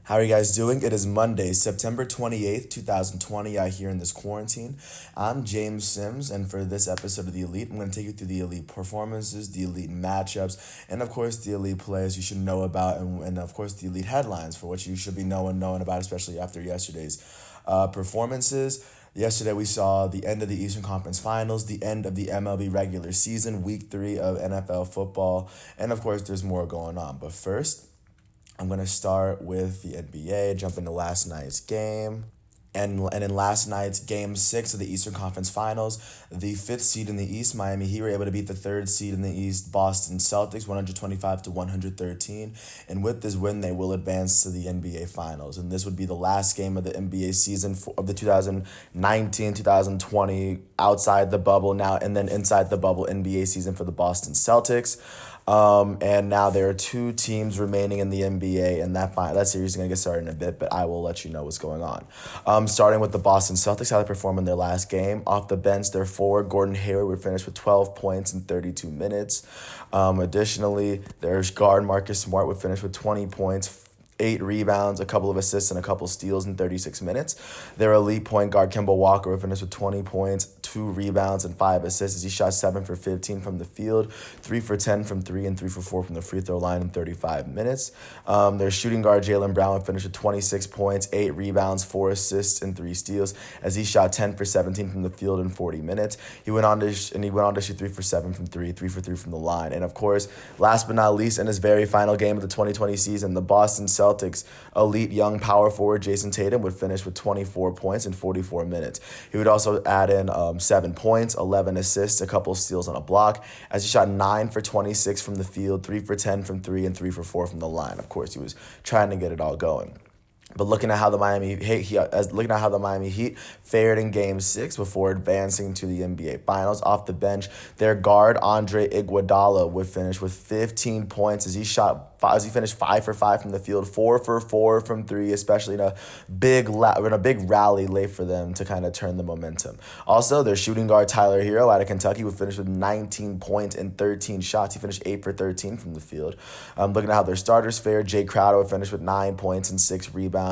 How are you guys doing? It is Monday, September 28th, 2020, out here in this quarantine. I'm James Sims, and for this episode of The Elite, I'm going to take you through the elite performances, the elite matchups, and of course, the elite players you should know about, and of course, the elite headlines for what you should be knowing about, especially after yesterday's performances. Yesterday, we saw the end of the Eastern Conference Finals, the end of the MLB regular season, week 3 of NFL football, and of course, there's more going on. But first, I'm going to start with the NBA, jump into last night's game. And in last night's Game 6 of the Eastern Conference Finals, the 5th seed in the East, Miami Heat, were able to beat the 3rd seed in the East, Boston Celtics, 125-113. And with this win, they will advance to the NBA Finals. And this would be the last game of the NBA season of the 2019-2020 outside the bubble now, and then inside the bubble NBA season for the Boston Celtics. And now there are 2 teams remaining in the NBA, and that series is going to get started in a bit, but I will let you know what's going on. Starting with the Boston Celtics, how they performed in their last game. Off the bench, their forward, Gordon Hayward, would finish with 12 points in 32 minutes. Additionally, their guard, Marcus Smart, would finish with 20 points, 8 rebounds, a couple of assists, and a couple steals in 36 minutes. Their elite point guard, Kemba Walker, would finish with 20 points, 2 rebounds, and 5 assists as he shot 7 for 15 from the field, 3 for 10 from 3, and 3 for 4 from the free throw line in 35 minutes. Their shooting guard, Jaylen Brown, would finish with 26 points, 8 rebounds, 4 assists, and 3 steals as he shot 10 for 17 from the field in 40 minutes. He went on to shoot 3 for 7 from 3, 3 for 3 from the line. And of course, last but not least, in his very final game of the 2020 season, the Boston Celtics elite young power forward Jason Tatum would finish with 24 points in 44 minutes. He would also add in 7 points, 11 assists, a couple steals on a block, as he shot 9 for 26 from the field, 3 for 10 from 3, and 3 for 4 from the line. Of course, he was trying to get it all going. But looking at how the Miami Heat fared in Game 6 before advancing to the NBA Finals, off the bench, their guard Andre Iguodala would finish with 15 points as he finished 5 for 5 from the field, 4 for 4 from 3, especially in a big rally late for them to kind of turn the momentum. Also, their shooting guard Tyler Hero out of Kentucky would finish with 19 points and 13 shots. He finished 8 for 13 from the field. Looking at how their starters fared, Jay Crowder would finish with 9 points and 6 rebounds.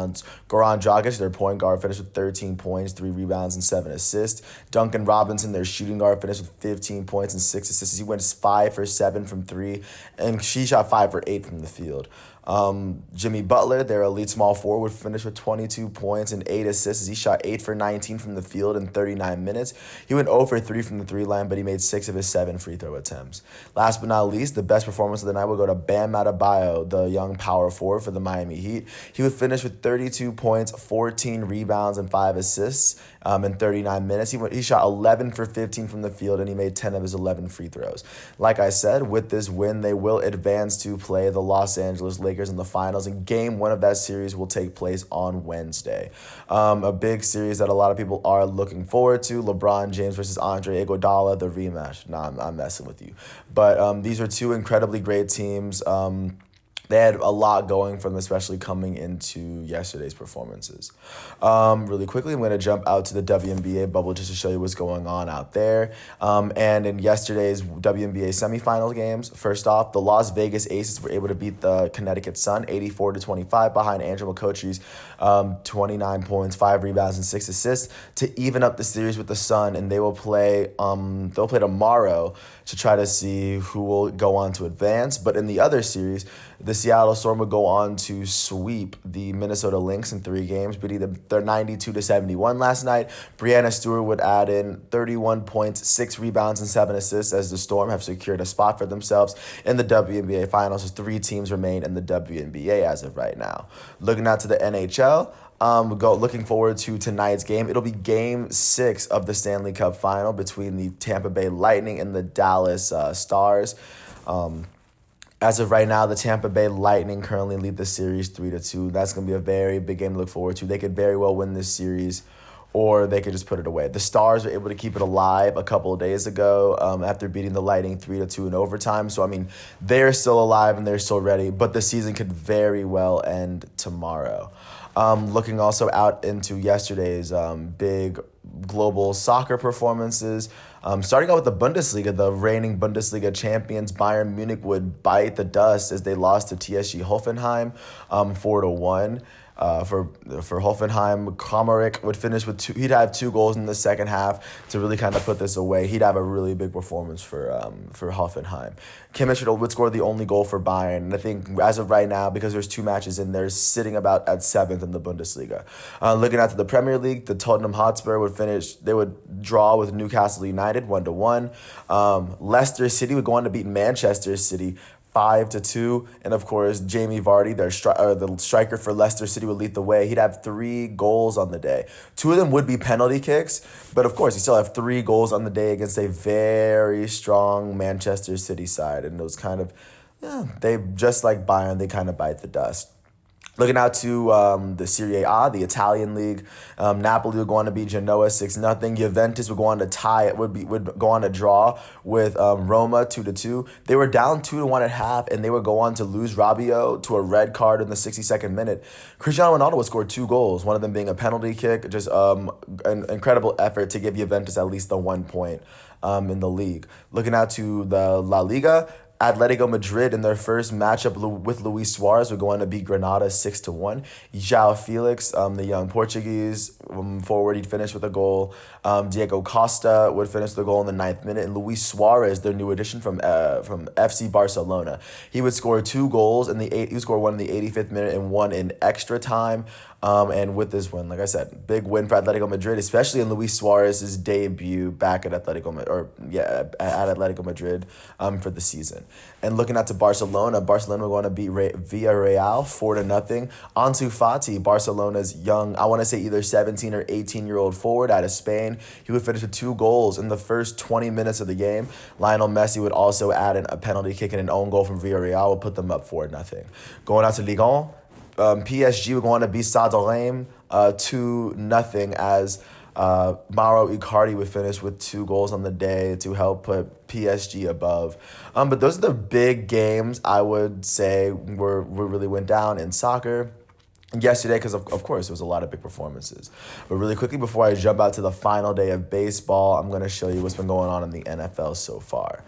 Goran Dragic, their point guard, finished with 13 points, 3 rebounds, and 7 assists. Duncan Robinson, their shooting guard, finished with 15 points and 6 assists. He went 5 for 7 from 3, and she shot 5 for 8 from the field. Jimmy Butler, their elite small forward, would finish with 22 points and 8 assists as he shot 8 for 19 from the field in 39 minutes. He went 0 for 3 from the 3-line, but he made 6 of his 7 free throw attempts. Last but not least, the best performance of the night will go to Bam Adebayo, the young power forward for the Miami Heat. He would finish with 32 points, 14 rebounds, and 5 assists in 39 minutes. He shot 11 for 15 from the field, and he made 10 of his 11 free throws. Like I said, with this win, they will advance to play the Los Angeles Lakers in the finals, and Game 1 of that series will take place on Wednesday. A big series that a lot of people are looking forward to, LeBron James versus Andre Iguodala, the rematch. I'm messing with you. But these are 2 incredibly great teams. They had a lot going for them, especially coming into yesterday's performances. Really quickly, I'm going to jump out to the WNBA bubble just to show you what's going on out there. And in yesterday's WNBA semifinal games, first off, the Las Vegas Aces were able to beat the Connecticut Sun 84-25 behind Angela McCoughtry's 29 points, 5 rebounds, and 6 assists to even up the series with the Sun. And they will play tomorrow to try to see who will go on to advance. But in the other series, the Seattle Storm would go on to sweep the Minnesota Lynx in 3 games, beating them 92-71 last night. Breanna Stewart would add in 31 points, 6 rebounds, and 7 assists as the Storm have secured a spot for themselves in the WNBA Finals, as 3 teams remain in the WNBA as of right now. Looking out to the NHL, looking forward to tonight's game. It'll be Game 6 of the Stanley Cup Final between the Tampa Bay Lightning and the Dallas Stars. As of right now, the Tampa Bay Lightning currently lead the series 3-2. That's going to be a very big game to look forward to. They could very well win this series, or they could just put it away. The Stars were able to keep it alive a couple of days ago after beating the Lightning 3-2 in overtime. So, they're still alive and they're still ready, but the season could very well end tomorrow. Looking also out into yesterday's big global soccer performances, Starting out with the Bundesliga, the reigning Bundesliga champions Bayern Munich would bite the dust as they lost to TSG Hoffenheim 4-1. For Hoffenheim, Komaric would finish with two. He'd have 2 goals in the second half to really kind of put this away. He'd have a really big performance for Hoffenheim. Kimmich would score the only goal for Bayern, and I think as of right now, because there's 2 matches in there, sitting about at 7th in the Bundesliga. Looking at the Premier League, the Tottenham Hotspur would finish. They would draw with Newcastle United 1-1. Leicester City would go on to beat Manchester City 5-2, and of course Jamie Vardy, the striker for Leicester City, would lead the way. He'd have 3 goals on the day. 2 of them would be penalty kicks, but of course he still have 3 goals on the day against a very strong Manchester City side, and it was kind of, they just like Bayern, they kind of bite the dust. Looking out to the Serie A, the Italian league, Napoli would go on to beat Genoa 6-0. Juventus would go on to would go on to draw with Roma 2-2. They were down 2-1 at half, and they would go on to lose Rabiot to a red card in the 62nd minute. Cristiano Ronaldo would score 2 goals, one of them being a penalty kick. Just an incredible effort to give Juventus at least the 1 point in the league. Looking out to the La Liga, Atletico Madrid in their first matchup with Luis Suarez would go on to beat Granada 6-1. João Felix, the young Portuguese forward, he'd finish with a goal. Diego Costa would finish the goal in the 9th minute, and Luis Suarez, their new addition from FC Barcelona, he would score 2 goals he would score 1 in the 85th minute and 1 in extra time. And with this win, like I said, big win for Atletico Madrid, especially in Luis Suarez's debut back at Atletico Madrid for the season. And looking out to Barcelona were going to beat Villarreal 4-0. Ansu Fati, Barcelona's young, I want to say either 17 or 18-year-old forward out of Spain, he would finish with 2 goals in the first 20 minutes of the game. Lionel Messi would also add in a penalty kick and an own goal from Villarreal would put them up 4-0. Going out to Ligue 1. PSG would go on to beat Stade Reims 2-0 as Mauro Icardi would finish with 2 goals on the day to help put PSG above. But those are the big games I would say really went down in soccer yesterday, because of course there was a lot of big performances. But really quickly, before I jump out to the final day of baseball, I'm going to show you what's been going on in the NFL so far.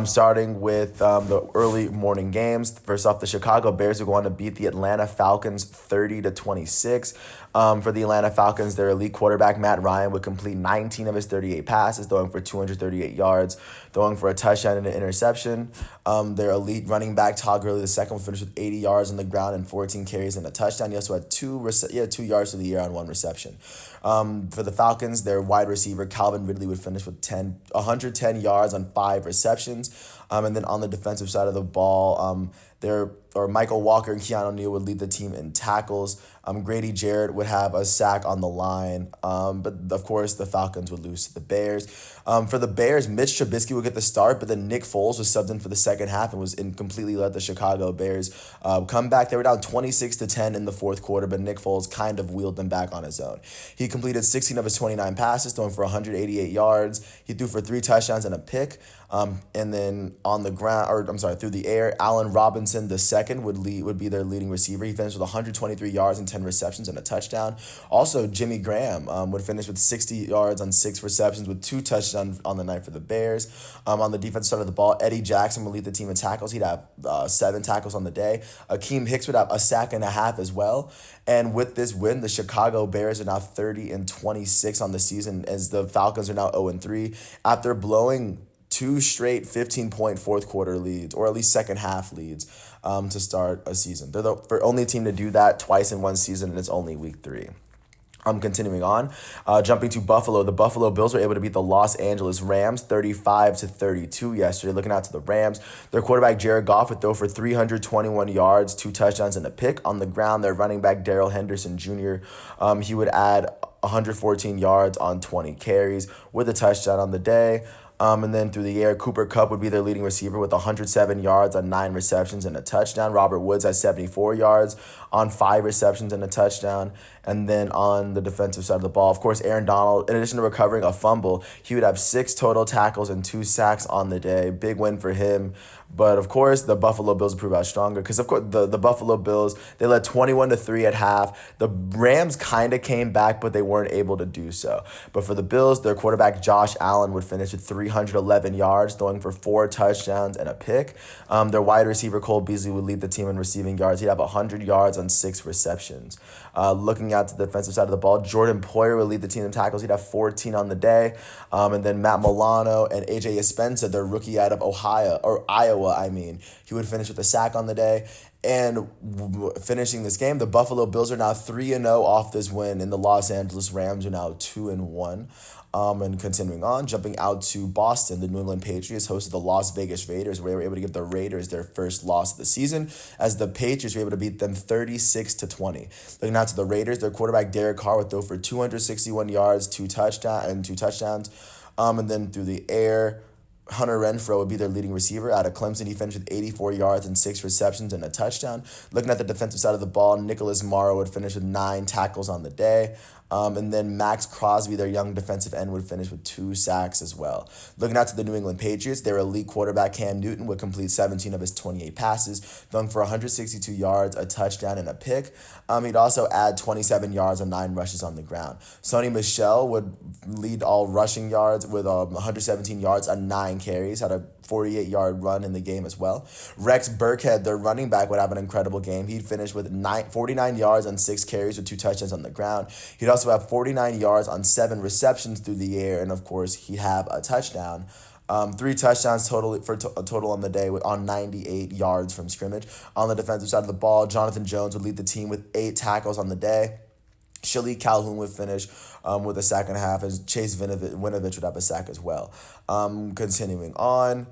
Starting with the early morning games. First off, the Chicago Bears are going to beat the Atlanta Falcons 30-26. For the Atlanta Falcons, their elite quarterback Matt Ryan would complete 19 of his 38 passes, throwing for 238 yards, throwing for a touchdown and an interception. Their elite running back Todd Gurley II would finish with 80 yards on the ground and 14 carries and a touchdown. He also had 2 yards for the year on 1 reception. For the Falcons, their wide receiver Calvin Ridley would finish with 110 yards on 5 receptions. And then on the defensive side of the ball, Michael Walker and Keanu Neal would lead the team in tackles. Grady Jarrett would have a sack on the line. But of course, the Falcons would lose to the Bears. For the Bears, Mitch Trubisky would get the start, but then Nick Foles was subbed in for the second half and completely let the Chicago Bears come back. They were down 26-10 in the fourth quarter, but Nick Foles kind of wheeled them back on his own. He completed 16 of his 29 passes, throwing for 188 yards. He threw for 3 touchdowns and a pick. And then through the air, Allen Robinson II would be their leading receiver. He finished with 123 yards and 10 receptions and a touchdown. Also, Jimmy Graham would finish with 60 yards on 6 receptions with 2 touchdowns on the night for the Bears. On the defensive side of the ball, Eddie Jackson would lead the team in tackles. He'd have 7 tackles on the day. Akeem Hicks would have a sack and a half as well. And with this win, the Chicago Bears are now 30-26 on the season, as the Falcons are now 0-3 after blowing 2 straight 15-point fourth quarter leads, or at least second half leads, to start a season. They're the only team to do that twice in one season, and it's only week 3. Continuing on, jumping to Buffalo. The Buffalo Bills were able to beat the Los Angeles Rams 35-32 yesterday. Looking out to the Rams, their quarterback Jared Goff would throw for 321 yards, 2 touchdowns, and a pick. On the ground, their running back Darrell Henderson Jr., he would add 114 yards on 20 carries with a touchdown on the day. And then through the air, Cooper Kupp would be their leading receiver with 107 yards on 9 receptions and a touchdown. Robert Woods has 74 yards on 5 receptions and a touchdown. And then on the defensive side of the ball, of course, Aaron Donald, in addition to recovering a fumble, he would have 6 total tackles and 2 sacks on the day. Big win for him. But of course, the Buffalo Bills prove out stronger because, of course, the Buffalo Bills, they led 21-3 at half. The Rams kind of came back, but they weren't able to do so. But for the Bills, their quarterback Josh Allen would finish with 311 yards, throwing for 4 touchdowns and a pick. Their wide receiver Cole Beasley would lead the team in receiving yards. He'd have 100 yards on 6 receptions. Looking at the defensive side of the ball, Jordan Poyer would lead the team in tackles. He'd have 14 on the day. And then Matt Milano and AJ Espenza, their rookie out of Iowa, he would finish with a sack on the day. And finishing this game, the Buffalo Bills are now 3-0 off this win, and the Los Angeles Rams are now 2-1. And continuing on, jumping out to Boston, the New England Patriots hosted the Las Vegas Raiders, where they were able to give the Raiders their first loss of the season, as the Patriots were able to beat them 36-20. Looking out to the Raiders, their quarterback Derek Carr would throw for 261 yards, 2 touchdowns. And then through the air, Hunter Renfrow would be their leading receiver. Out of Clemson, he finished with 84 yards and 6 receptions and a touchdown. Looking at the defensive side of the ball, Nicholas Morrow would finish with 9 tackles on the day. And then Max Crosby, their young defensive end, would finish with 2 sacks as well. Looking out to the New England Patriots, their elite quarterback Cam Newton would complete 17 of his 28 passes, throwing for 162 yards, a touchdown, and a pick. He'd also add 27 yards on 9 rushes on the ground. Sonny Michel would lead all rushing yards with 117 yards on 9 carries, had a 48-yard run in the game as well. Rex Burkhead, their running back, would have an incredible game. He'd finish with 49 yards on 6 carries with 2 touchdowns on the ground. He'd also have 49 yards on 7 receptions through the air, and of course, he'd have a touchdown. 3 touchdowns total on the day on 98 yards from scrimmage. On the defensive side of the ball, Jonathan Jones would lead the team with 8 tackles on the day. Shalik Calhoun would finish with a sack and a half, as Chase Winovich would have a sack as well. Continuing on,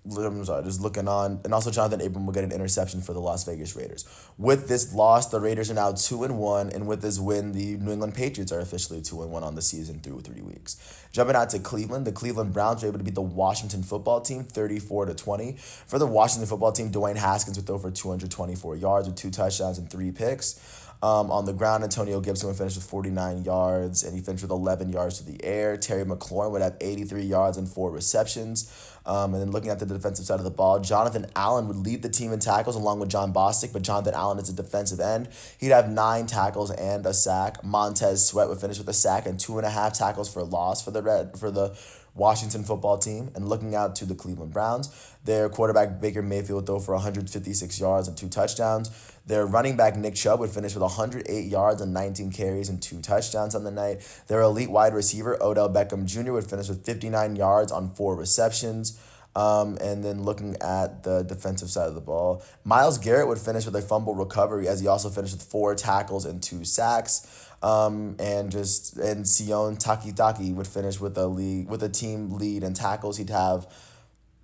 just looking on, and also Jonathan Abram will get an interception for the Las Vegas Raiders. With this loss, the Raiders are now 2-1, and with this win, the New England Patriots are officially 2-1 on the season through 3 weeks. Jumping out to Cleveland, the Cleveland Browns were able to beat the Washington Football Team 34-20. For the Washington Football Team, Dwayne Haskins would throw for 224 yards with 2 touchdowns and 3 picks. On the ground, Antonio Gibson would finish with 49 yards, and he finished with 11 yards to the air. Terry McLaurin would have 83 yards and 4 receptions. And then looking at the defensive side of the ball, Jonathan Allen would lead the team in tackles along with John Bostic, but Jonathan Allen is a defensive end. He'd have 9 tackles and a sack. Montez Sweat would finish with a sack and 2.5 tackles for a loss for the Washington Football Team. And looking out to the Cleveland Browns, their quarterback Baker Mayfield would throw for 156 yards and 2 touchdowns. Their running back Nick Chubb would finish with 108 yards and 19 carries and 2 touchdowns on the night. Their elite wide receiver Odell Beckham Jr. would finish with 59 yards on 4 receptions. And then looking at the defensive side of the ball, Myles Garrett would finish with a fumble recovery, as he also finished with 4 tackles and 2 sacks. And Sion Takitaki would finish with a team lead in tackles. He'd have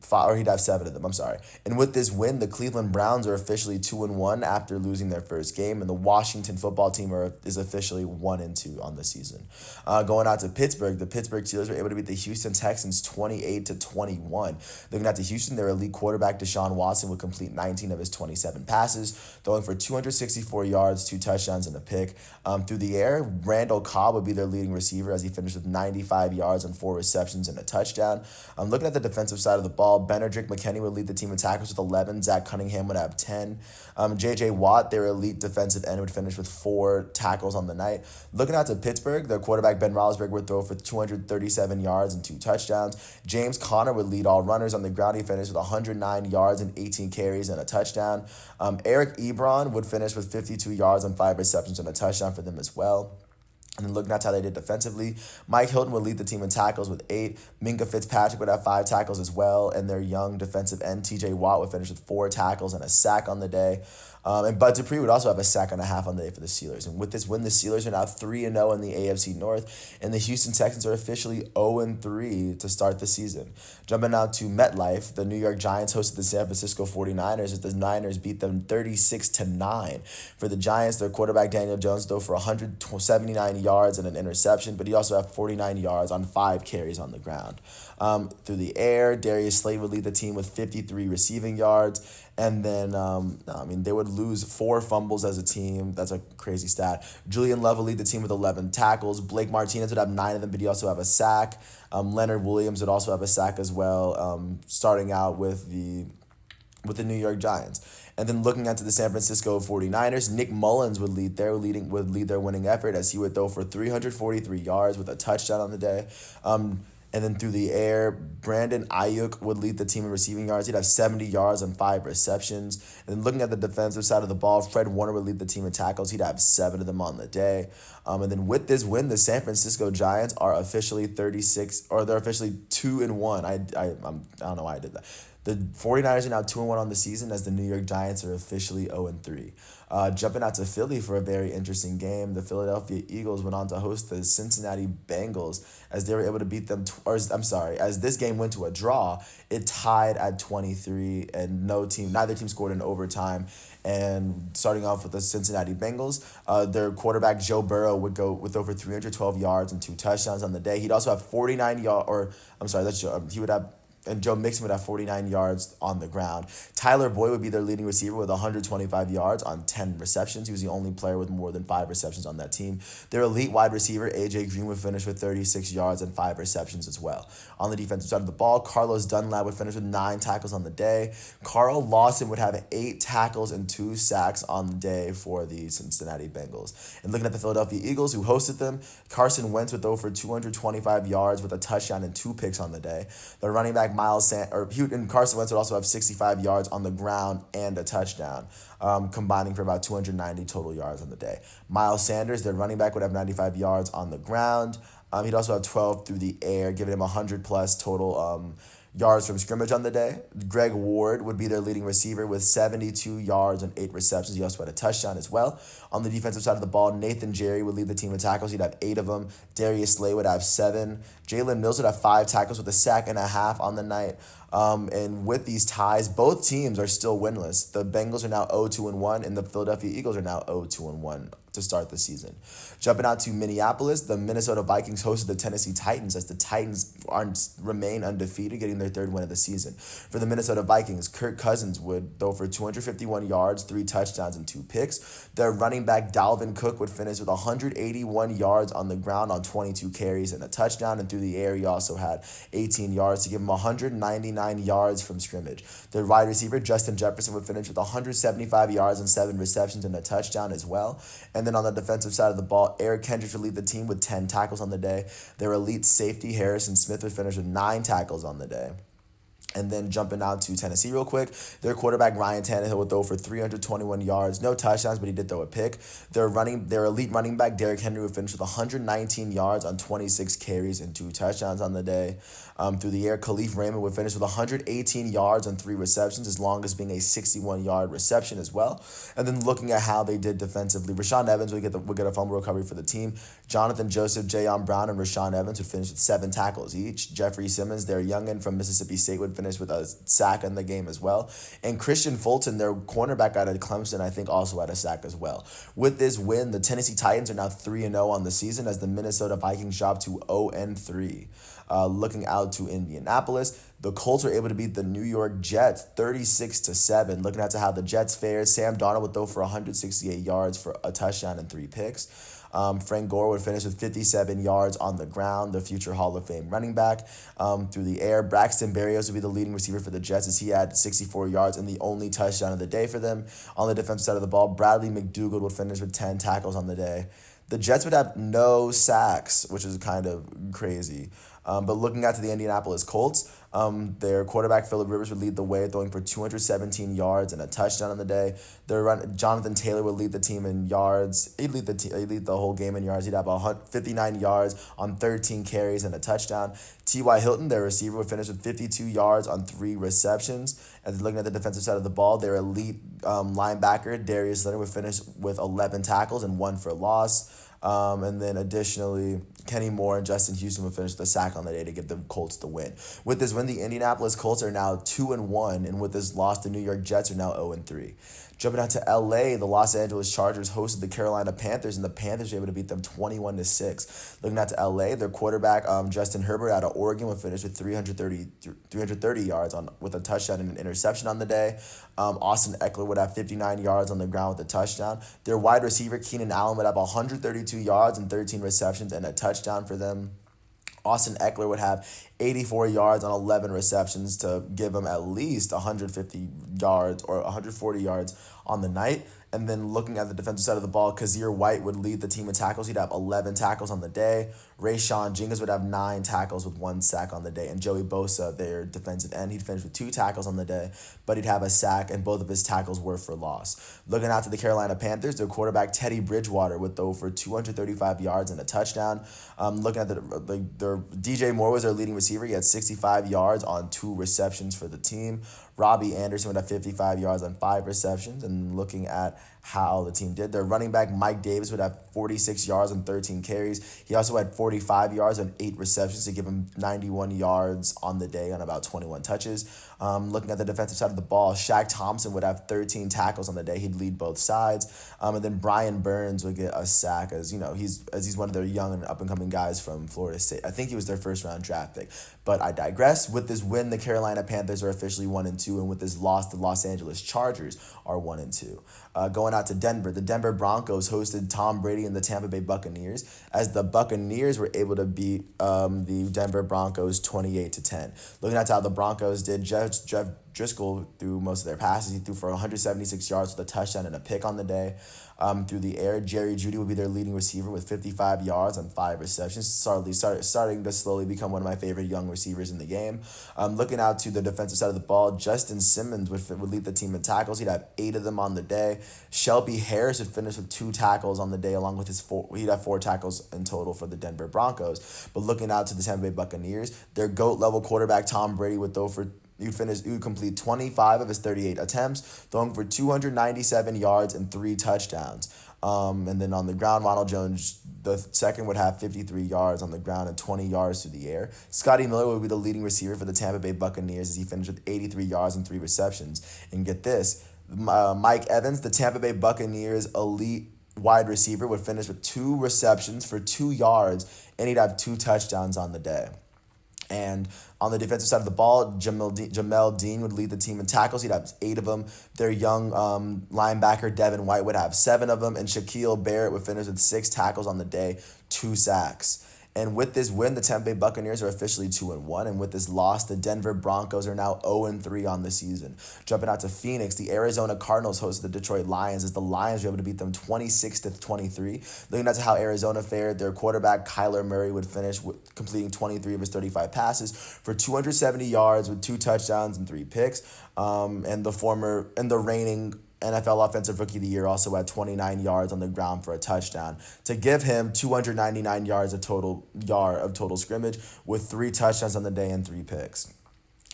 7 of them, And with this win, the Cleveland Browns are officially 2-1 after losing their first game, and the Washington Football Team is officially 1-2 on the season. Going out to Pittsburgh, the Pittsburgh Steelers were able to beat the Houston Texans 28-21. Looking out to Houston, their elite quarterback Deshaun Watson would complete 19 of his 27 passes, throwing for 264 yards, 2 touchdowns, and a pick. Through the air, Randall Cobb would be their leading receiver, as he finished with 95 yards and 4 receptions and a touchdown. Looking at the defensive side of the ball, Benedict McKinney would lead the team in tackles with 11. Zach Cunningham would have 10. J.J. Watt, their elite defensive end, would finish with 4 tackles on the night. Looking out to Pittsburgh, their quarterback Ben Roethlisberger would throw for 237 yards and 2 touchdowns. James Conner would lead all runners on the ground. He finished with 109 yards and 18 carries and a touchdown. Eric Ebron would finish with 52 yards and 5 receptions and a touchdown for them as well. And then looking at how they did defensively, Mike Hilton would lead the team in tackles with 8. Minka Fitzpatrick would have 5 tackles as well. And their young defensive end, TJ Watt, would finish with 4 tackles and a sack on the day. And Bud Dupree would also have a sack and a half on the day for the Steelers. And with this win, the Steelers are now 3-0 in the AFC North, and the Houston Texans are officially 0-3 to start the season. Jumping out to MetLife, the New York Giants hosted the San Francisco 49ers as the Niners beat them 36-9. For the Giants, their quarterback Daniel Jones threw for 179 yards and an interception, but he also had 49 yards on 5 carries on the ground. Through the air, Darius Slay would lead the team with 53 receiving yards. And then, they would lose 4 fumbles as a team. That's a crazy stat. Julian Love would lead the team with 11 tackles. Blake Martinez would have 9 of them, but he also have a sack. Leonard Williams would also have a sack as well, starting out with the New York Giants. And then looking at the San Francisco 49ers, Nick Mullins would lead their winning effort as he would throw for 343 yards with a touchdown on the day. And then through the air, Brandon Ayuk would lead the team in receiving yards. He'd have 70 yards on 5 receptions. And then looking at the defensive side of the ball, Fred Warner would lead the team in tackles. He'd have 7 of them on the day. And then with this win, the San Francisco Giants are officially 2-1. I don't know why I did that. The 49ers are now 2-1 on the season as the New York Giants are officially 0-3. Jumping out to Philly for a very interesting game, the Philadelphia Eagles went on to host the Cincinnati Bengals as they were able to beat them, as this game went to a draw, it tied at 23 and neither team scored in overtime. And starting off with the Cincinnati Bengals, their quarterback Joe Burrow would go with over 312 yards and 2 touchdowns on the day. He'd also have 49 yards, he would have, and Joe Mixon would have 49 yards on the ground. Tyler Boyd would be their leading receiver with 125 yards on 10 receptions. He was the only player with more than 5 receptions on that team. Their elite wide receiver, A.J. Green, would finish with 36 yards and 5 receptions as well. On the defensive side of the ball, Carlos Dunlap would finish with 9 tackles on the day. Carl Lawson would have 8 tackles and 2 sacks on the day for the Cincinnati Bengals. And looking at the Philadelphia Eagles, who hosted them, Carson Wentz would throw for 225 yards with a touchdown and 2 picks on the day. The running back and Carson Wentz would also have 65 yards on the ground and a touchdown, combining for about 290 total yards on the day. Miles Sanders, their running back, would have 95 yards on the ground. He'd also have 12 through the air, giving him 100-plus total yards from scrimmage on the day. Greg Ward would be their leading receiver with 72 yards and 8 receptions. He also had a touchdown as well. On the defensive side of the ball, Nathan Jerry would lead the team in tackles. He'd have 8 of them. Darius Slay would have 7. Jalen Mills would have 5 tackles with a sack and a half on the night. And with these ties, both teams are still winless. The Bengals are now 0-2-1, and the Philadelphia Eagles are now 0-2-1 to start the season. Jumping out to Minneapolis, the Minnesota Vikings hosted the Tennessee Titans as the Titans remain undefeated, getting their 3rd win of the season. For the Minnesota Vikings, Kirk Cousins would throw for 251 yards, 3 touchdowns, and 2 picks. Their running back Dalvin Cook would finish with 181 yards on the ground on 22 carries and a touchdown, and through the air he also had 18 yards to give him 199 yards from scrimmage. Their wide receiver Justin Jefferson would finish with 175 yards and 7 receptions and a touchdown as well. And then on the defensive side of the ball, Eric Kendricks would lead the team with 10 tackles on the day. Their elite safety Harrison Smith would finish with 9 tackles on the day. And then jumping out to Tennessee real quick, their quarterback Ryan Tannehill would throw for 321 yards, no touchdowns, but he did throw a pick. Their elite running back Derrick Henry would finish with 119 yards on 26 carries and 2 touchdowns on the day. Through the air, Khalif Raymond would finish with 118 yards on 3 receptions, as long as being a 61-yard reception as well. And then looking at how they did defensively, Rashaan Evans would get a fumble recovery for the team. Jonathan Joseph, Jayon Brown, and Rashaan Evans would finish with 7 tackles each. Jeffrey Simmons, their youngin from Mississippi State, would finish with a sack in the game as well. And Christian Fulton, their cornerback out of Clemson, I think also had a sack as well. With this win, the Tennessee Titans are now 3-0 on the season as the Minnesota Vikings drop to 0-3. Looking out to Indianapolis, the Colts were able to beat the New York Jets 36-7. Looking at how the Jets fared, Sam Darnold would throw for 168 yards for a touchdown and 3 picks. Frank Gore would finish with 57 yards on the ground, the future Hall of Fame running back. Through the air, Braxton Berrios would be the leading receiver for the Jets as he had 64 yards and the only touchdown of the day for them. On the defensive side of the ball, Bradley McDougald would finish with 10 tackles on the day. The Jets would have no sacks, which is kind of crazy. But looking at the Indianapolis Colts, their quarterback Phillip Rivers would lead the way, throwing for 217 yards and a touchdown on the day. Jonathan Taylor would lead the team in yards. He'd lead the whole game in yards. He'd have 59 yards on 13 carries and a touchdown. T.Y. Hilton, their receiver, would finish with 52 yards on 3 receptions. And looking at the defensive side of the ball, their elite linebacker, Darius Leonard, would finish with 11 tackles and 1 for loss. And then additionally, Kenny Moore and Justin Houston would finish the sack on the day to give the Colts the win. With this win, the Indianapolis Colts are now 2-1, and with this loss, the New York Jets are now 0-3. Jumping out to LA, the Los Angeles Chargers hosted the Carolina Panthers, and the Panthers were able to beat them 21-6. Looking out to LA, their quarterback, Justin Herbert out of Oregon, would finish with 330 yards with a touchdown and an interception on the day. Austin Eckler would have 59 yards on the ground with a touchdown. Their wide receiver, Keenan Allen, would have 132 yards and 13 receptions and a touchdown for them. Austin Eckler would have 84 yards on 11 receptions to give him at least 150 yards or 140 yards on the night. And then looking at the defensive side of the ball, Kazir White would lead the team in tackles. He'd have 11 tackles on the day. Rayshawn Jenkins would have 9 tackles with 1 sack on the day. And Joey Bosa, their defensive end, he'd finish with 2 tackles on the day, but he'd have a sack, and both of his tackles were for loss. Looking out to the Carolina Panthers, their quarterback Teddy Bridgewater would throw for 235 yards and a touchdown. Looking at their DJ Moore was their leading receiver. He had 65 yards on 2 receptions for the team. Robbie Anderson would have 55 yards on 5 receptions. And looking at how the team did, their running back Mike Davis would have 46 yards on 13 carries. He also had 45 yards on 8 receptions to give him 91 yards on the day on about 21 touches. Looking at the defensive side of the ball, Shaq Thompson would have 13 tackles on the day. He'd lead both sides. And then Brian Burns would get a sack as he's one of their young and up-and-coming guys from Florida State. I think he was their first-round draft pick. But I digress. With this win, the Carolina Panthers are officially 1-2, and with this loss, the Los Angeles Chargers are 1-2. Going out to Denver, the Denver Broncos hosted Tom Brady and the Tampa Bay Buccaneers, as the Buccaneers were able to beat the Denver Broncos 28-10. Looking at how the Broncos did, Jeff Driscoll threw most of their passes. He threw for 176 yards with a touchdown and a pick on the day. Through the air, Jerry Jeudy would be their leading receiver with 55 yards on 5 receptions. Starting to slowly become one of my favorite young receivers in the game. Looking out to the defensive side of the ball, Justin Simmons would lead the team in tackles. He'd have 8 of them on the day. Shelby Harris would finish with 2 tackles on the day, along with he'd have 4 tackles in total for the Denver Broncos. But looking out to the Tampa Bay Buccaneers, their GOAT level quarterback Tom Brady would throw for He would complete 25 of his 38 attempts, throwing for 297 yards and 3 touchdowns. And then on the ground, Ronald Jones II would have 53 yards on the ground and 20 yards through the air. Scotty Miller would be the leading receiver for the Tampa Bay Buccaneers as he finished with 83 yards and 3 receptions. And get this, Mike Evans, the Tampa Bay Buccaneers elite wide receiver, would finish with 2 receptions for 2 yards, and he'd have 2 touchdowns on the day. And on the defensive side of the ball, Jamel Dean would lead the team in tackles. He'd have 8 of them. Their young linebacker, Devin White, would have 7 of them. And Shaquille Barrett would finish with 6 tackles on the day, 2 sacks. And with this win, the Tampa Bay Buccaneers are officially 2-1. And with this loss, the Denver Broncos are now 0-3 on the season. Jumping out to Phoenix, the Arizona Cardinals hosted the Detroit Lions as the Lions were able to beat them 26-23. Looking at how Arizona fared, their quarterback Kyler Murray would finish with completing 23 of his 35 passes for 270 yards with 2 touchdowns and 3 picks. And the reigning NFL Offensive Rookie of the Year also had 29 yards on the ground for a touchdown to give him 299 yards of total scrimmage with 3 touchdowns on the day and 3 picks.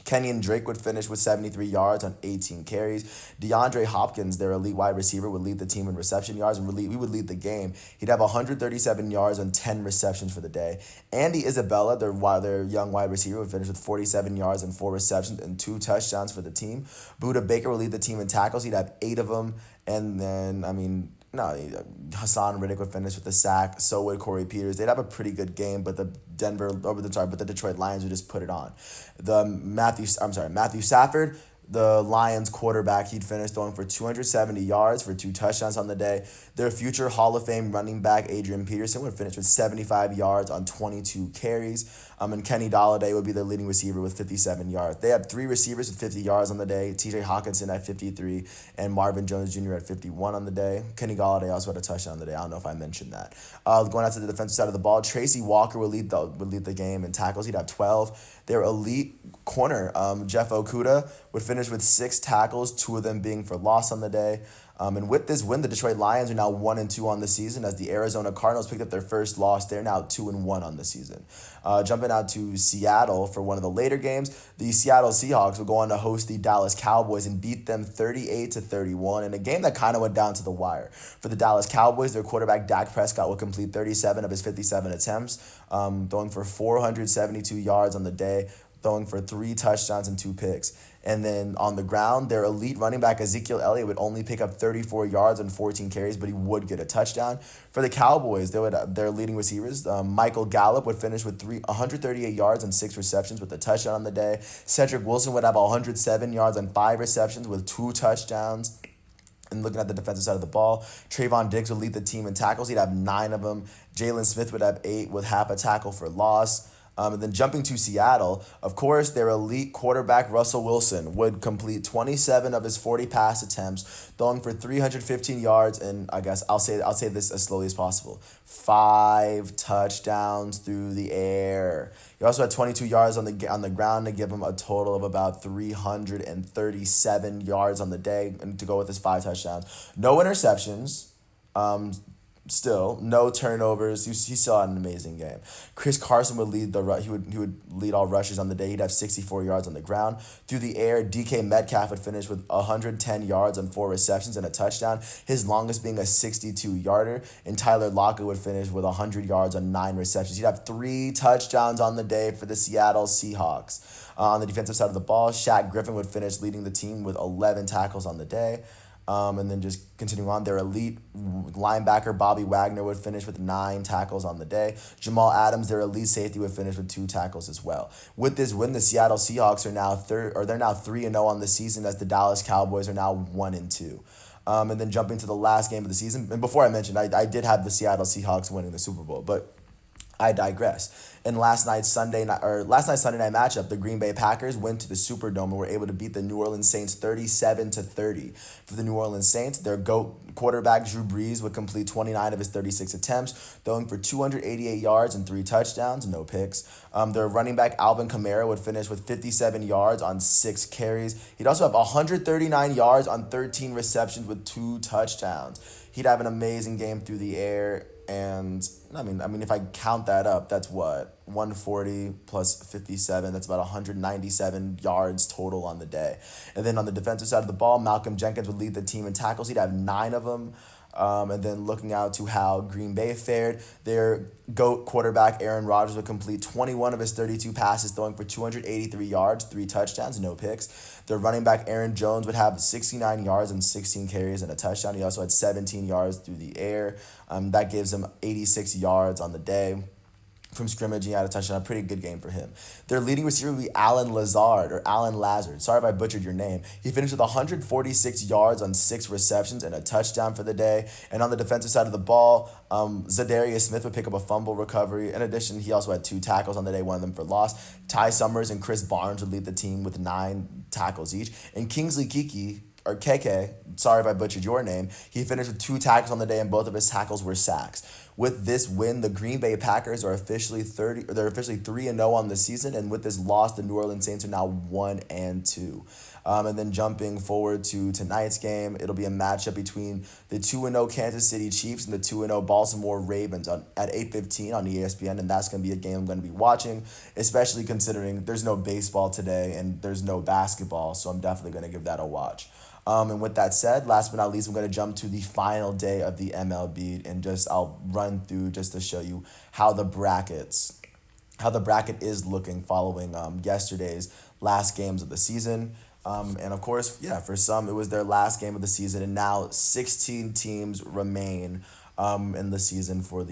Kenyon Drake would finish with 73 yards on 18 carries. DeAndre Hopkins, their elite wide receiver, would lead the team in reception yards, and we would lead the game. He'd have 137 yards on 10 receptions for the day. Andy Isabella, their young wide receiver, would finish with 47 yards and 4 receptions and 2 touchdowns for the team. Buda Baker would lead the team in tackles. He'd have 8 of them. And then, Hassan Riddick would finish with a sack. So would Corey Peters. They'd have a pretty good game, but the Detroit Lions would just put it on. Matthew Stafford, the Lions quarterback, he'd finish throwing for 270 yards for 2 touchdowns on the day. Their future Hall of Fame running back, Adrian Peterson, would finish with 75 yards on 22 carries. And Kenny Golladay would be their leading receiver with 57 yards. They had 3 receivers with 50 yards on the day. TJ Hawkinson at 53 and Marvin Jones Jr. at 51 on the day. Kenny Golladay also had a touchdown on the day. I don't know if I mentioned that. Going out to the defensive side of the ball, Tracy Walker would lead the game in tackles. He'd have 12. Their elite corner, Jeff Okudah, would finish with 6 tackles, 2 of them being for loss on the day. And with this win, the Detroit Lions are now 1-2 on the season, as the Arizona Cardinals picked up their first loss. They're now 2-1 on the season. Jumping out to Seattle for one of the later games, the Seattle Seahawks will go on to host the Dallas Cowboys and beat them 38-31 in a game that kind of went down to the wire. For the Dallas Cowboys, their quarterback Dak Prescott will complete 37 of his 57 attempts, throwing for 472 yards on the day, throwing for 3 touchdowns and 2 picks. And then on the ground, their elite running back Ezekiel Elliott would only pick up 34 yards on 14 carries, but he would get a touchdown. For the Cowboys, their leading receivers, Michael Gallup would finish with 138 yards and 6 receptions with a touchdown on the day. Cedric Wilson would have 107 yards and 5 receptions with 2 touchdowns. And looking at the defensive side of the ball, Trayvon Diggs would lead the team in tackles. He'd have 9 of them. Jalen Smith would have 8 with half a tackle for loss. And then jumping to Seattle, of course, their elite quarterback Russell Wilson would complete 27 of his 40 pass attempts, throwing for 315 yards, and I guess I'll say this as slowly as possible. 5 touchdowns through the air. He also had 22 yards on the ground to give him a total of about 337 yards on the day, and to go with his 5 touchdowns. No interceptions. Still, no turnovers. He still had an amazing game. Chris Carson would lead he would lead all rushers on the day. He'd have 64 yards on the ground. Through the air, DK Metcalf would finish with 110 yards on 4 receptions and a touchdown, his longest being a 62-yarder. And Tyler Lockett would finish with 100 yards on 9 receptions. He'd have 3 touchdowns on the day for the Seattle Seahawks. On the defensive side of the ball, Shaq Griffin would finish leading the team with 11 tackles on the day. And then just continuing on, their elite linebacker Bobby Wagner would finish with 9 tackles on the day. Jamal Adams, their elite safety, would finish with 2 tackles as well. With this win, the Seattle Seahawks are now 3-0 on the season, as the Dallas Cowboys are now 1-2. And then jumping to the last game of the season, and before I mentioned, I did have the Seattle Seahawks winning the Super Bowl, but I digress. In last night's Sunday night matchup, the Green Bay Packers went to the Superdome and were able to beat the New Orleans Saints 37-30. For the New Orleans Saints, their GOAT quarterback Drew Brees would complete 29 of his 36 attempts, throwing for 288 yards and 3 touchdowns, no picks. Their running back Alvin Kamara would finish with 57 yards on 6 carries. He'd also have 139 yards on 13 receptions with 2 touchdowns. He'd have an amazing game through the air. And I mean, if I count that up, that's what, 140 plus 57. That's about 197 yards total on the day. And then on the defensive side of the ball, Malcolm Jenkins would lead the team in tackles. He'd have 9 of them. And then looking out to how Green Bay fared, their GOAT quarterback Aaron Rodgers would complete 21 of his 32 passes, throwing for 283 yards, 3 touchdowns, no picks. Their running back Aaron Jones would have 69 yards and 16 carries and a touchdown. He also had 17 yards through the air. That gives him 86 yards on the day. From scrimmage, he had a touchdown. A pretty good game for him. Their leading receiver would be Alan Lazard. Sorry if I butchered your name. He finished with 146 yards on 6 receptions and a touchdown for the day. And on the defensive side of the ball, Zadarius Smith would pick up a fumble recovery. In addition, he also had 2 tackles on the day, one of them for loss. Ty Summers and Chris Barnes would lead the team with 9 tackles each. And Kingsley Keke, sorry if I butchered your name, he finished with 2 tackles on the day, and both of his tackles were sacks. With this win, the Green Bay Packers are officially 3-0 on the season, and with this loss, the New Orleans Saints are now 1-2. And then jumping forward to tonight's game, it'll be a matchup between the 2-0 Kansas City Chiefs and the 2-0 Baltimore Ravens at 8:15 on ESPN, and that's going to be a game I'm going to be watching, especially considering there's no baseball today and there's no basketball, so I'm definitely going to give that a watch. And with that said, last but not least, I'm going to jump to the final day of the MLB, and I'll run through just to show you how the bracket is looking following yesterday's last games of the season. And of course, for some, it was their last game of the season, and now 16 teams remain in the season for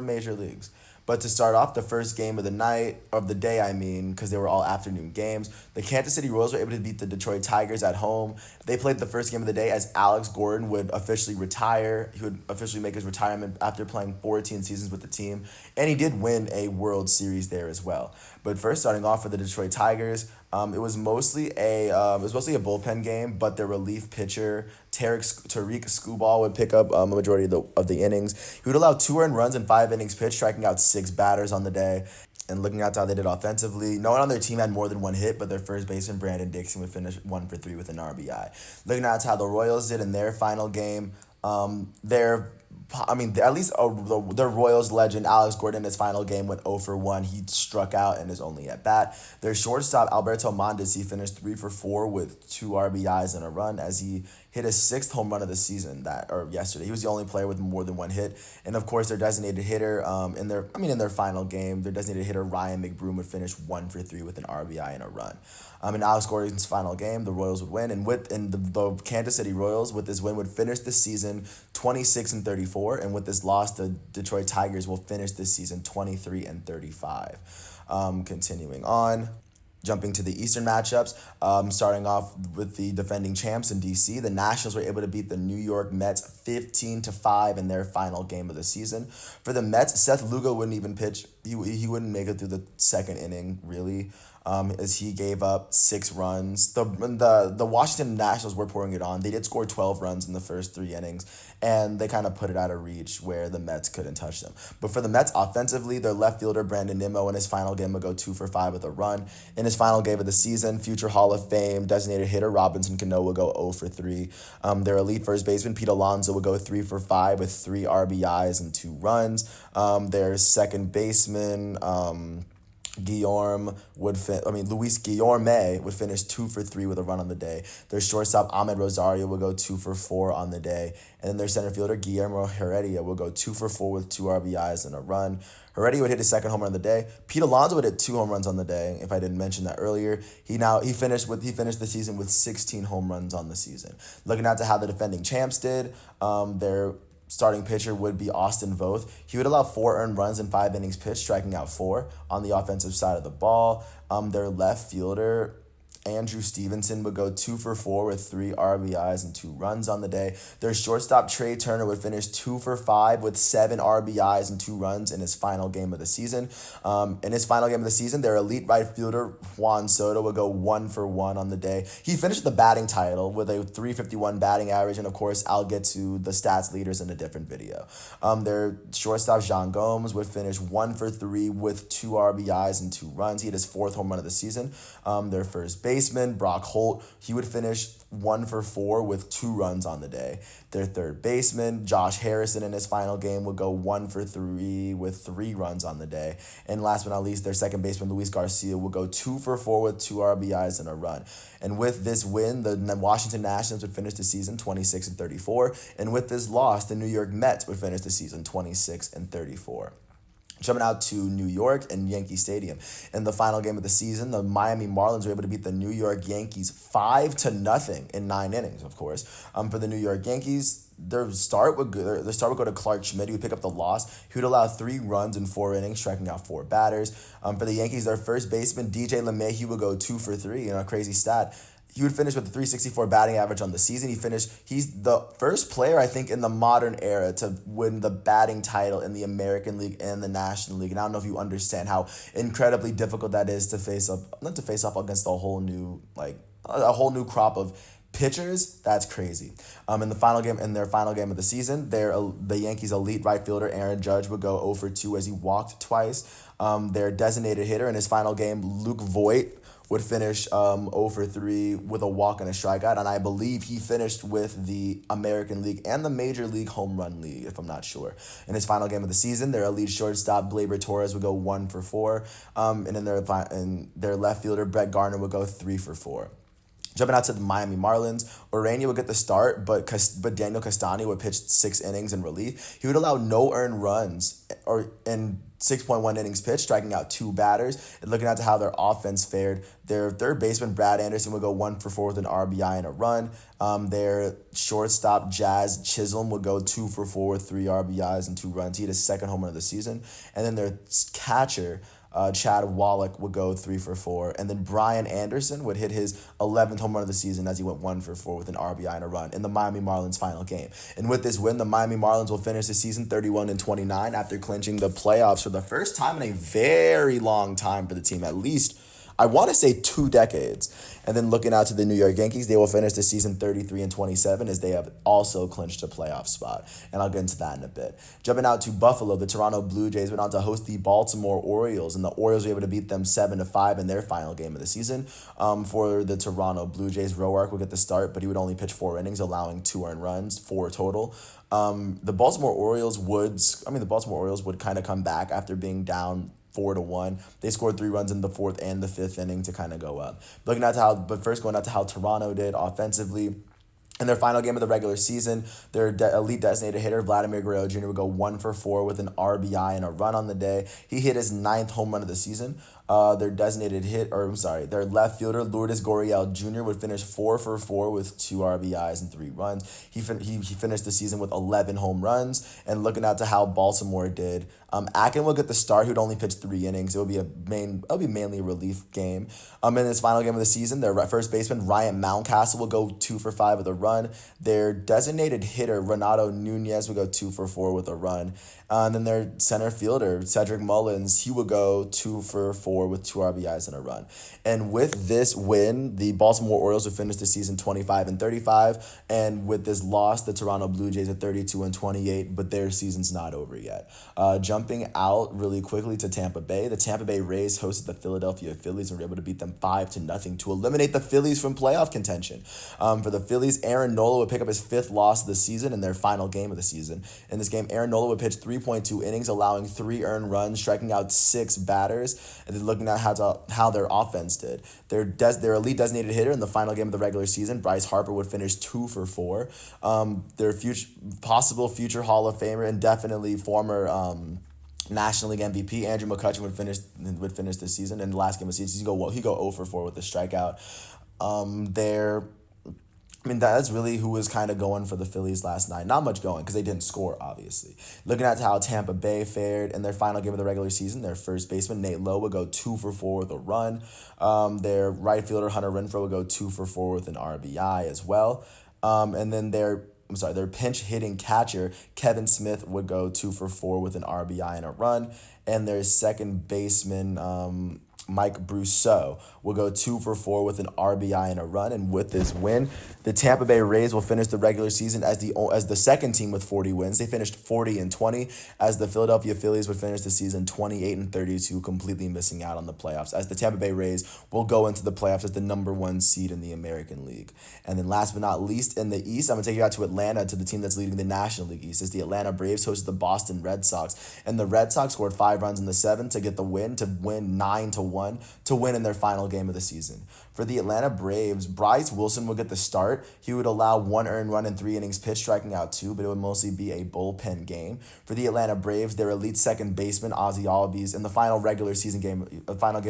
major leagues. But to start off, the first game of the day, because they were all afternoon games, the Kansas City Royals were able to beat the Detroit Tigers at home. They played the first game of the day as Alex Gordon would officially retire. He would officially make his retirement after playing 14 seasons with the team, and he did win a World Series there as well. But first, starting off for the Detroit Tigers, it was mostly a bullpen game, but their relief pitcher Tariq Skubal would pick up a majority of the innings. He would allow 2 earned runs in 5 innings pitched, striking out 6 batters on the day. And looking at how they did offensively, no one on their team had more than one hit, but their first baseman, Brandon Dixon, would finish 1 for 3 with an RBI. Looking at how the Royals did in their final game, at least their Royals legend, Alex Gordon, in his final game went 0 for 1. He struck out in his only at bat. Their shortstop, Alberto Mondesi, finished 3 for 4 with 2 RBIs and a run as he hit his 6th home run of the season yesterday. He was the only player with more than one hit. And of course, their designated hitter in their final game, their designated hitter Ryan McBroom would finish 1 for 3 with an RBI and a run. In Alex Gordon's final game, the Royals would win, and the Kansas City Royals with this win would finish the season 26-34, and with this loss, the Detroit Tigers will finish this season 23-35. Continuing on. Jumping to the Eastern matchups, starting off with the defending champs in DC, the Nationals were able to beat the New York Mets 15-5 in their final game of the season. For the Mets, Seth Lugo wouldn't even pitch. He wouldn't make it through the second inning, really. As he gave up 6 runs. The Washington Nationals were pouring it on. They did score 12 runs in the first 3 innings, and they kind of put it out of reach where the Mets couldn't touch them. But for the Mets offensively, their left fielder, Brandon Nimmo, in his final game would go 2 for 5 with a run. In his final game of the season, future Hall of Fame designated hitter Robinson Cano would go 0 for 3. Their elite first baseman, Pete Alonso, would go 3 for 5 with 3 RBIs and 2 runs. Their second baseman, Luis Guillorme would finish 2 for 3 with a run on the day. Their shortstop, Ahmed Rosario, would go 2 for 4 on the day. And then their center fielder, Guillermo Heredia, would go 2 for 4 with 2 RBIs and a run. Heredia would hit his second home run of the day. Pete Alonso would hit 2 home runs on the day, if I didn't mention that earlier. He finished the season with 16 home runs on the season. Looking at how the defending champs did, their starting pitcher would be Austin Voth. He would allow 4 earned runs in 5 innings pitched, striking out 4 on the offensive side of the ball. Their left fielder, Andrew Stevenson, would go 2 for 4 with 3 RBIs and 2 runs on the day. Their shortstop, Trey Turner, would finish 2 for 5 with 7 RBIs and 2 runs in his final game of the season. In his final game of the season, their elite right fielder, Juan Soto, would go 1 for 1 on the day. He finished the batting title with a .351 batting average, and of course, I'll get to the stats leaders in a different video. Their shortstop, Jean Gomes, would finish 1 for 3 with 2 RBIs and 2 runs. He had his 4th home run of the season. Their first baseman, Brock Holt, he would finish 1 for 4 with 2 runs on the day. Their third baseman, Josh Harrison, in his final game would go 1 for 3 with 3 runs on the day. And last but not least, their second baseman, Luis Garcia, would go 2 for 4 with 2 RBIs and a run. And with this win, the Washington Nationals would finish the season 26-34. And with this loss, the New York Mets would finish the season 26-34. Jumping out to New York and Yankee Stadium. In the final game of the season, the Miami Marlins were able to beat the New York Yankees 5-0 in 9 innings, of course. For the New York Yankees, their start would go to Clark Schmidt. He would pick up the loss. He would allow 3 runs in 4 innings, striking out 4 batters. For the Yankees, their first baseman, DJ LeMahieu, would go 2 for 3, a crazy stat. He would finish with a .364 batting average on the season. He's the first player, I think, in the modern era to win the batting title in the American League and the National League. And I don't know if you understand how incredibly difficult that is to face off against a whole new crop of pitchers. That's crazy. In their final game of the season, the Yankees' elite right fielder Aaron Judge would go 0 for 2 as he walked twice. Their designated hitter in his final game, Luke Voit, would finish 0 for 3 with a walk and a strikeout, and I believe he finished with the American League and the Major League Home Run League, if I'm not sure. In his final game of the season, their elite shortstop, Gleyber Torres, would go 1 for 4, and in their left fielder, Brett Gardner, would go 3 for 4. Jumping out to the Miami Marlins, Urania would get the start, but Daniel Castani would pitch 6 innings in relief. He would allow no earned runs in 6.1 innings pitched, striking out 2 batters. And looking at how their offense fared, their third baseman, Brad Anderson, would go 1 for 4 with an RBI and a run. Their shortstop, Jazz Chisholm, would go 2 for 4 with 3 RBIs and 2 runs. He had his second home run of the season. And then their catcher, Chad Wallach, would go 3 for 4. And then Brian Anderson would hit his 11th home run of the season as he went 1 for 4 with an RBI and a run in the Miami Marlins final game. And with this win, the Miami Marlins will finish the season 31-29 after clinching the playoffs for the first time in a very long time for the team, at least I want to say 2 decades. And then looking out to the New York Yankees, they will finish the season 33-27 as they have also clinched a playoff spot. And I'll get into that in a bit. Jumping out to Buffalo, the Toronto Blue Jays went on to host the Baltimore Orioles, and the Orioles were able to beat them 7-5 in their final game of the season. For the Toronto Blue Jays, Roark would get the start, but he would only pitch 4 innings, allowing 2 earned runs, 4 total. The Baltimore Orioles would kind of come back after being down 4-1. They scored 3 runs in the 4th and the 5th inning to kind of go up. Going out to how Toronto did offensively. In their final game of the regular season, their elite designated hitter, Vladimir Guerrero Jr., would go 1-for-4 with an RBI and a run on the day. He hit his 9th home run of the season. Their left fielder, Lourdes Gurriel Jr., would finish 4-for-4 with 2 RBIs and 3 runs. He finished the season with 11 home runs. And looking out to how Baltimore did, Akin will get the start, who'd only pitch 3 innings. It'll be mainly a relief game. In this final game of the season, their first baseman, Ryan Mountcastle, will go 2-for-5 with a run. Their designated hitter, Renato Nunez, will go 2-for-4 with a run. And then their center fielder, Cedric Mullins, he would go 2-for-4 with 2 RBIs and a run. And with this win, the Baltimore Orioles would finish the season 25-35. And with this loss, the Toronto Blue Jays are 32-28, but their season's not over yet. Jumping out really quickly to Tampa Bay, the Tampa Bay Rays hosted the Philadelphia Phillies and were able to beat them 5-0 to eliminate the Phillies from playoff contention. For the Phillies, Aaron Nola would pick up his 5th loss of the season in their final game of the season. In this game, Aaron Nola would pitch 3.2 innings, allowing 3 earned runs, striking out 6 batters. And then looking at how their offense did. Their elite designated hitter in the final game of the regular season, Bryce Harper, would finish 2-for-4. Their possible future Hall of Famer and definitely former National League MVP, Andrew McCutchen, would finish this season. In the last game of the season, he go 0-for-4 with a strikeout. That's really who was kind of going for the Phillies last night. Not much going because they didn't score, obviously. Looking at how Tampa Bay fared in their final game of the regular season, their first baseman, Nate Lowe, would go 2-for-4 with a run. Their right fielder, Hunter Renfroe, would go 2-for-4 with an RBI as well. And then their pinch hitting catcher, Kevin Smith, would go 2-for-4 with an RBI and a run. And their second baseman, Mike Brousseau, will go 2-for-4 with an RBI and a run. And with this win, the Tampa Bay Rays will finish the regular season as the second team with 40 wins. They finished 40-20, as the Philadelphia Phillies would finish the season 28-32, completely missing out on the playoffs, as the Tampa Bay Rays will go into the playoffs as the number 1 seed in the American League. And then last but not least, in the East, I'm going to take you out to Atlanta, to the team that's leading the National League East, as the Atlanta Braves hosted the Boston Red Sox. And the Red Sox scored 5 runs in the 7th to get the win, to win 9-1, to win in their final game of the season. For the Atlanta Braves, Bryce Wilson would get the start. He would allow 1 earned run in 3 innings pitched, striking out 2, but it would mostly be a bullpen game. For the Atlanta Braves, their elite second baseman, Ozzie Albies, in the final game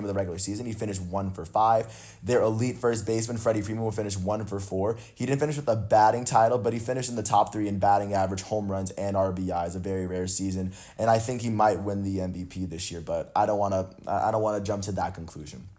of the regular season, he finished 1-for-5. Their elite first baseman, Freddie Freeman, would finish 1-for-4. He didn't finish with a batting title, but he finished in the top 3 in batting average, home runs, and RBIs, a very rare season. And I think he might win the MVP this year, but I don't want to jump to that conclusion.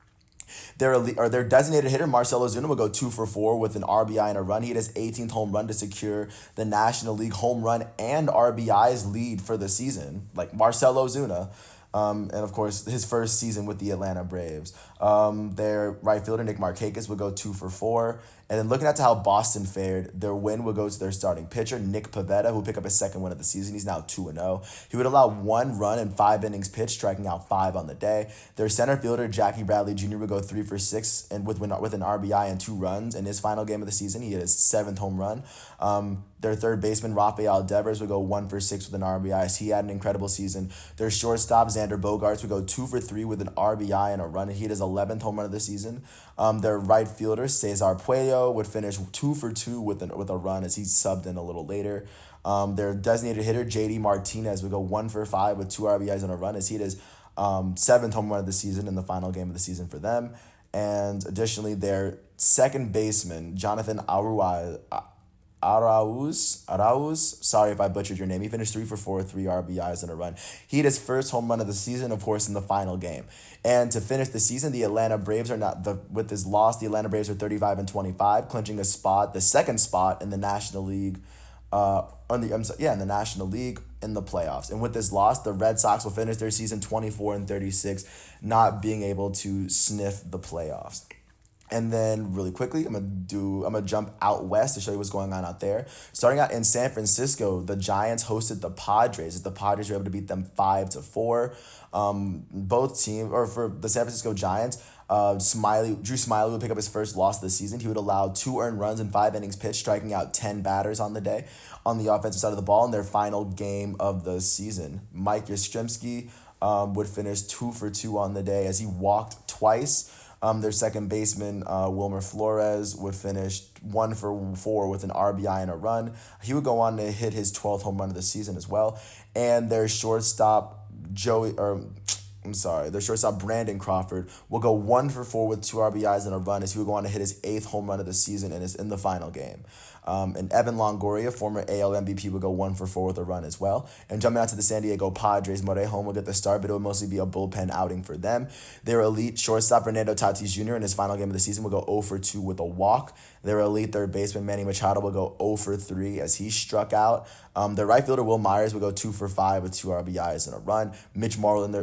Their designated hitter, Marcell Ozuna, would go 2-for-4 with an RBI and a run. He had his 18th home run to secure the National League home run and RBIs lead for the season, like Marcell Ozuna. And of course, his first season with the Atlanta Braves. Their right fielder, Nick Markakis, would go 2-for-4. And then looking at how Boston fared, their win would go to their starting pitcher, Nick Pivetta, who would pick up his second win of the season. He's now 2-0. He would allow 1 run in 5 innings pitched, striking out 5 on the day. Their center fielder, Jackie Bradley Jr., would go 3-for-6 and with an RBI and 2 runs. In his final game of the season, he hit his 7th home run. Their third baseman, Rafael Devers, would go 1-for-6 with an RBI. He had an incredible season. Their shortstop, Xander Bogaerts, would go 2-for-3 with an RBI and a run. He hit his 11th home run of the season. Their right fielder, Cesar Puello, would finish 2-for-2 with a run, as he subbed in a little later. Their designated hitter, JD Martinez, would go 1-for-5 with 2 RBIs and a run, as he hit his 7th home run of the season in the final game of the season for them. And additionally, their second baseman, Jonathan Arauz, sorry if I butchered your name. He finished 3-for-4, 3 RBIs and a run. He hit his first home run of the season, of course, in the final game. And to finish the season, the Atlanta Braves with this loss, the Atlanta Braves are 35-25, clinching the second spot in the National League in the National League in the playoffs. And with this loss, the Red Sox will finish their season 24-36, not being able to sniff the playoffs. And then really quickly, I'm gonna jump out west to show you what's going on out there. Starting out in San Francisco, the Giants hosted the Padres. The Padres were able to beat them 5-4. Both teams, or for the San Francisco Giants, Drew Smiley would pick up his first loss of the season. He would allow 2 earned runs in 5 innings pitched, striking out 10 batters on the day on the offensive side of the ball in their final game of the season. Mike Yastrzemski would finish 2 for 2 on the day as he walked twice. Their second baseman, Wilmer Flores, would finish 1 for 4 with an RBI and a run. He would go on to hit his 12th home run of the season as well. And their shortstop, their shortstop, Brandon Crawford, will go 1 for 4 with 2 RBIs and a run as he would go on to hit his 8th home run of the season and is in the final game. And Evan Longoria, former AL MVP, would go 1 for 4 with a run as well. And jumping out to the San Diego Padres, Morejon will get the start, but it will mostly be a bullpen outing for them. Their elite shortstop, Fernando Tatis Jr., in his final game of the season will go 0 for 2 with a walk. Their elite third baseman, Manny Machado, will go 0 for 3 as he struck out. Their right fielder, Will Myers, will go 2 for 5 with 2 RBIs and a run. Mitch Moreland,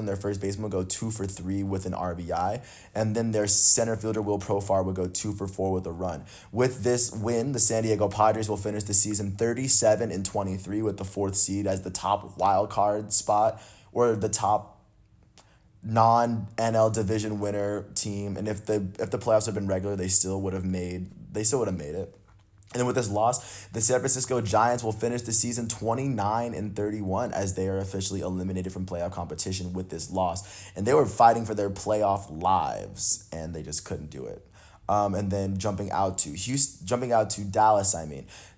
their first baseman, will go 2 for 3 with an RBI. And then their center fielder, Will Profar, will go 2 for 4 with a run. With this win, the San Diego Padres will finish the season 37-23 with the 4th seed as the top wild card spot, or the top non-NL division winner team. And if the playoffs had been regular, they still would have made it. And then with this loss, the San Francisco Giants will finish the season 29-31 as they are officially eliminated from playoff competition with this loss. And they were fighting for their playoff lives, and they just couldn't do it. And then jumping out to Dallas,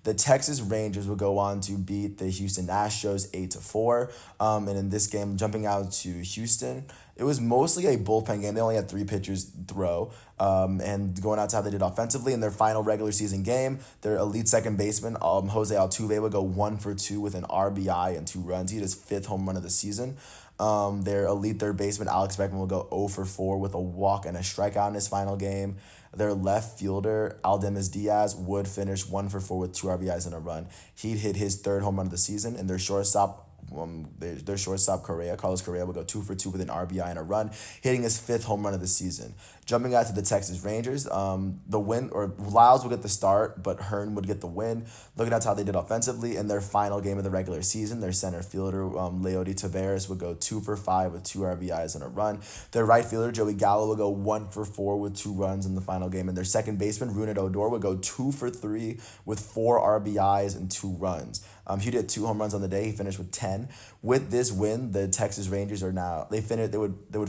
the Texas Rangers will go on to beat the Houston Astros 8-4. And in this game, jumping out to Houston, it was mostly a bullpen game. They only had 3 pitchers throw. And going out to how they did offensively in their final regular season game, their elite second baseman, Jose Altuve, would go 1 for 2 with an RBI and 2 runs. He had his 5th home run of the season. Their elite third baseman, Alex Beckman, will go 0 for 4 with a walk and a strikeout in his final game. Their left fielder, Aldemus Diaz, would finish 1 for 4 with 2 RBIs and a run. He'd hit his 3rd home run of the season, and their shortstop, Carlos Correa, will go 2 for 2 with an RBI and a run, hitting his 5th home run of the season. Jumping out to the Texas Rangers, Lyles will get the start, but Hearn would get the win. Looking at how they did offensively in their final game of the regular season, their center fielder, Leody Taveras, would go 2 for 5 with 2 RBIs and a run. Their right fielder, Joey Gallo, will go 1 for 4 with 2 runs in the final game. And their second baseman, Rougned Odor, would go 2 for 3 with 4 RBIs and 2 runs. He did 2 home runs on the day. He finished with 10. With this win, the Texas Rangers would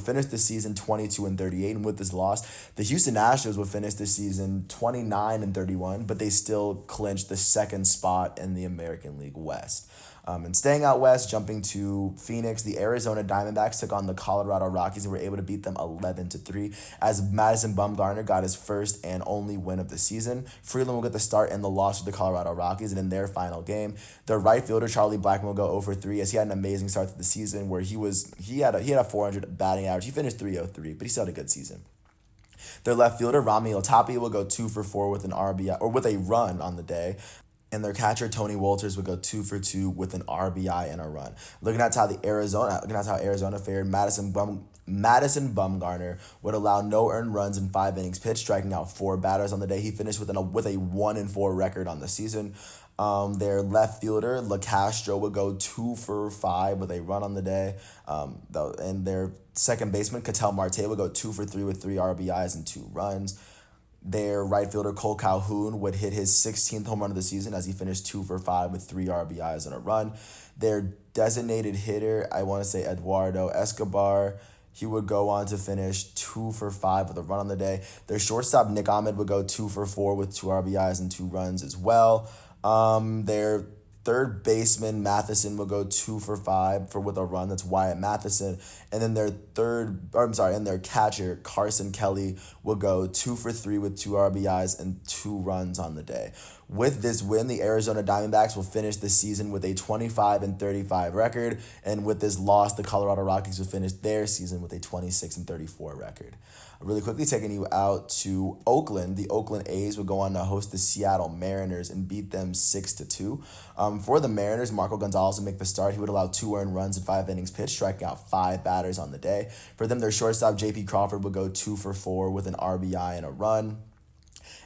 finish the season 22-38, and with this loss, the Houston Astros would finish the season 29-31, but they still clinched the 2nd spot in the American League West. And staying out west, jumping to Phoenix, the Arizona Diamondbacks took on the Colorado Rockies and were able to beat them 11-3 as Madison Bumgarner got his first and only win of the season. Freeland will get the start and the loss with the Colorado Rockies, and in their final game, their right fielder, Charlie Blackmon, will go 0 for 3 as he had an amazing start to the season where he had a 400 batting average. He finished 303, but he still had a good season. Their left fielder, Rami Otapia, will go 2 for 4 with an RBI, or with a run on the day. And their catcher, Tony Wolters, would go 2 for 2 with an RBI and a run. Looking at how Arizona fared, Madison Bumgarner would allow no earned runs in 5 innings pitched, striking out 4 batters on the day. He finished with a 1-4 record on the season. Their left fielder, LaCastro, would go 2 for 5 with a run on the day. And their second baseman, Ketel Marte, would go 2 for 3 with 3 RBIs and 2 runs. Their right fielder, Cole Calhoun, would hit his 16th home run of the season as he finished 2 for 5 with 3 RBIs and a run. Their designated hitter, Eduardo Escobar, he would go on to finish 2 for 5 with a run on the day. Their shortstop, Nick Ahmed, would go 2 for 4 with 2 RBIs and 2 runs as well. Their third baseman, Matheson, will go 2 for 5 with a run. That's Wyatt Matheson. And then their catcher, Carson Kelly, will go 2 for 3 with 2 RBIs and 2 runs on the day. With this win, the Arizona Diamondbacks will finish the season with a 25-35 record, and with this loss, the Colorado Rockies will finish their season with a 26-34 record. Really quickly taking you out to Oakland, the Oakland A's would go on to host the Seattle Mariners and beat them 6-2. For the Mariners, Marco Gonzalez would make the start. He would allow 2 earned runs in 5 innings pitched, striking out 5 batters on the day. For them, their shortstop J.P. Crawford would go 2 for 4 with an RBI and a run.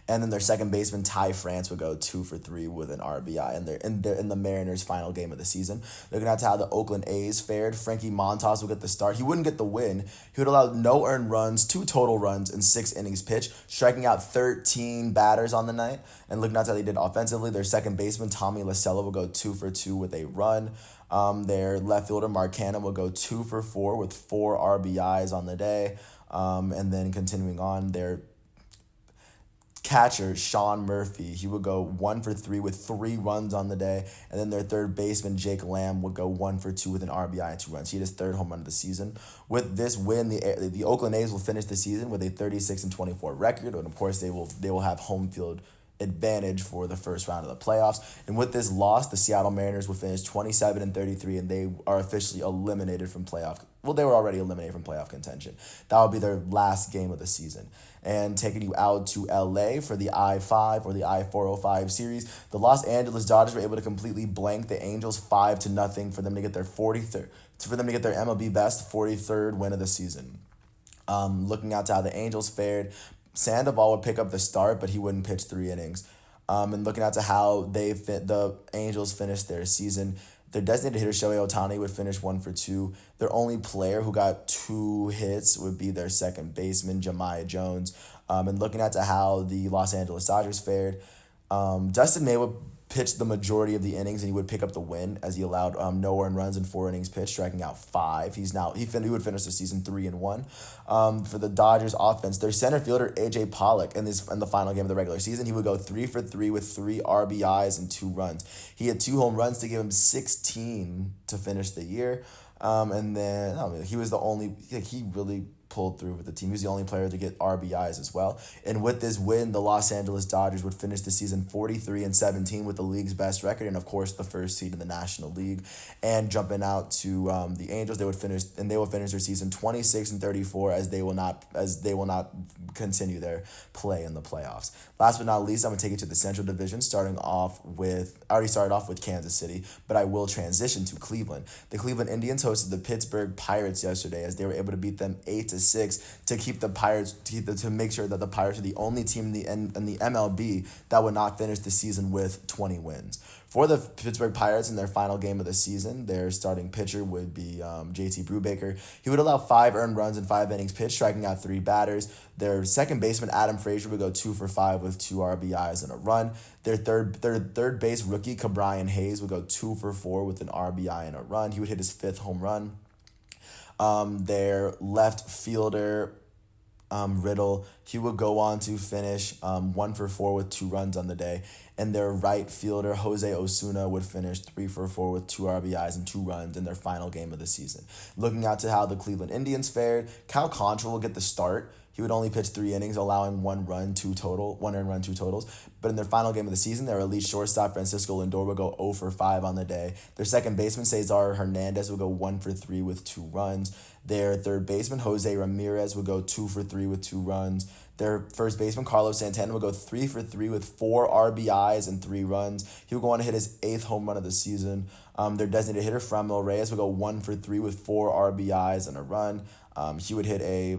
And then their second baseman, Ty France, would go 2 for 3 with an RBI in the Mariners' final game of the season. Looking at how the Oakland A's fared, Frankie Montas would get the start. He wouldn't get the win. He would allow no earned runs, 2 total runs in 6 innings pitched, striking out 13 batters on the night. And looking at how they did offensively, their second baseman, Tommy La Stella, would go 2 for 2 with a run. Their left fielder, Mark Canha, would go 2 for 4 with 4 RBIs on the day. And then continuing on, their catcher, Sean Murphy, he would go 1 for 3 with 3 runs on the day. And then their third baseman, Jake Lamb, would go 1 for 2 with an RBI and 2 runs. He had his 3rd home run of the season. With this win, the Oakland A's will finish the season with a 36-24 record. And of course, they will have home field advantage for the first round of the playoffs. And with this loss, the Seattle Mariners will finish 27-33, and they are officially eliminated from playoff. Well, they were already eliminated from playoff contention. That would be their last game of the season. And taking you out to LA for the I-5 or the I-405 series, the Los Angeles Dodgers were able to completely blank the Angels 5-0 for them to get their MLB best 43rd win of the season. Looking out to how the Angels fared, Sandoval would pick up the start, but he wouldn't pitch 3 innings. And looking out to how the Angels finished their season, their designated hitter, Shohei Ohtani, would finish 1 for 2. Their only player who got 2 hits would be their second baseman, Jahmai Jones. And looking at how the Los Angeles Dodgers fared, Dustin May would pitch the majority of the innings, and he would pick up the win as he allowed no earned runs in 4 innings pitched, striking out 5. He would finish the season 3-1. For the Dodgers offense, their center fielder AJ Pollock in the final game of the regular season, he would go 3 for 3 with 3 RBIs and 2 runs. He had 2 home runs to give him 16 to finish the year. And then he was the only. He really pulled through with the team. He was the only player to get RBIs as well. And with this win, the Los Angeles Dodgers would finish the season 43-17 with the league's best record, and of course the first seed in the National League. And jumping out to the Angels, they will finish their season 26-34 as they will not continue their play in the playoffs. Last but not least, I'm gonna take it to the Central Division. I already started off with Kansas City, but I will transition to Cleveland. The Cleveland Indians hosted the Pittsburgh Pirates yesterday as they were able to beat them 8-6 to keep the Pirates to make sure that the Pirates are the only team in the MLB that would not finish the season with 20 wins. For the Pittsburgh Pirates in their final game of the season, their starting pitcher would be JT Brubaker. He would allow 5 earned runs in 5 innings pitched, striking out 3 batters. Their second baseman, Adam Frazier, would go 2 for 5 with 2 RBIs and a run. Their third base rookie, Cabrian Hayes, would go 2 for 4 with an RBI and a run. He would hit his 5th home run. Their left fielder, Riddle, he would go on to finish 1 for 4 with 2 runs on the day. And their right fielder, Jose Osuna, would finish 3 for 4 with 2 RBIs and 2 runs in their final game of the season. Looking out to how the Cleveland Indians fared, Cal Quantrill will get the start. He would only pitch 3 innings, allowing 1 earned run, 2 totals. But in their final game of the season, their elite shortstop, Francisco Lindor, would go 0 for 5 on the day. Their second baseman, Cesar Hernandez, would go 1 for 3 with 2 runs. Their third baseman, Jose Ramirez, would go 2 for 3 with 2 runs. Their first baseman, Carlos Santana, would go 3 for 3 with 4 RBIs and 3 runs. He would go on to hit his 8th home run of the season. Their designated hitter, Franmil Reyes, would go 1 for 3 with 4 RBIs and a run. He would hit a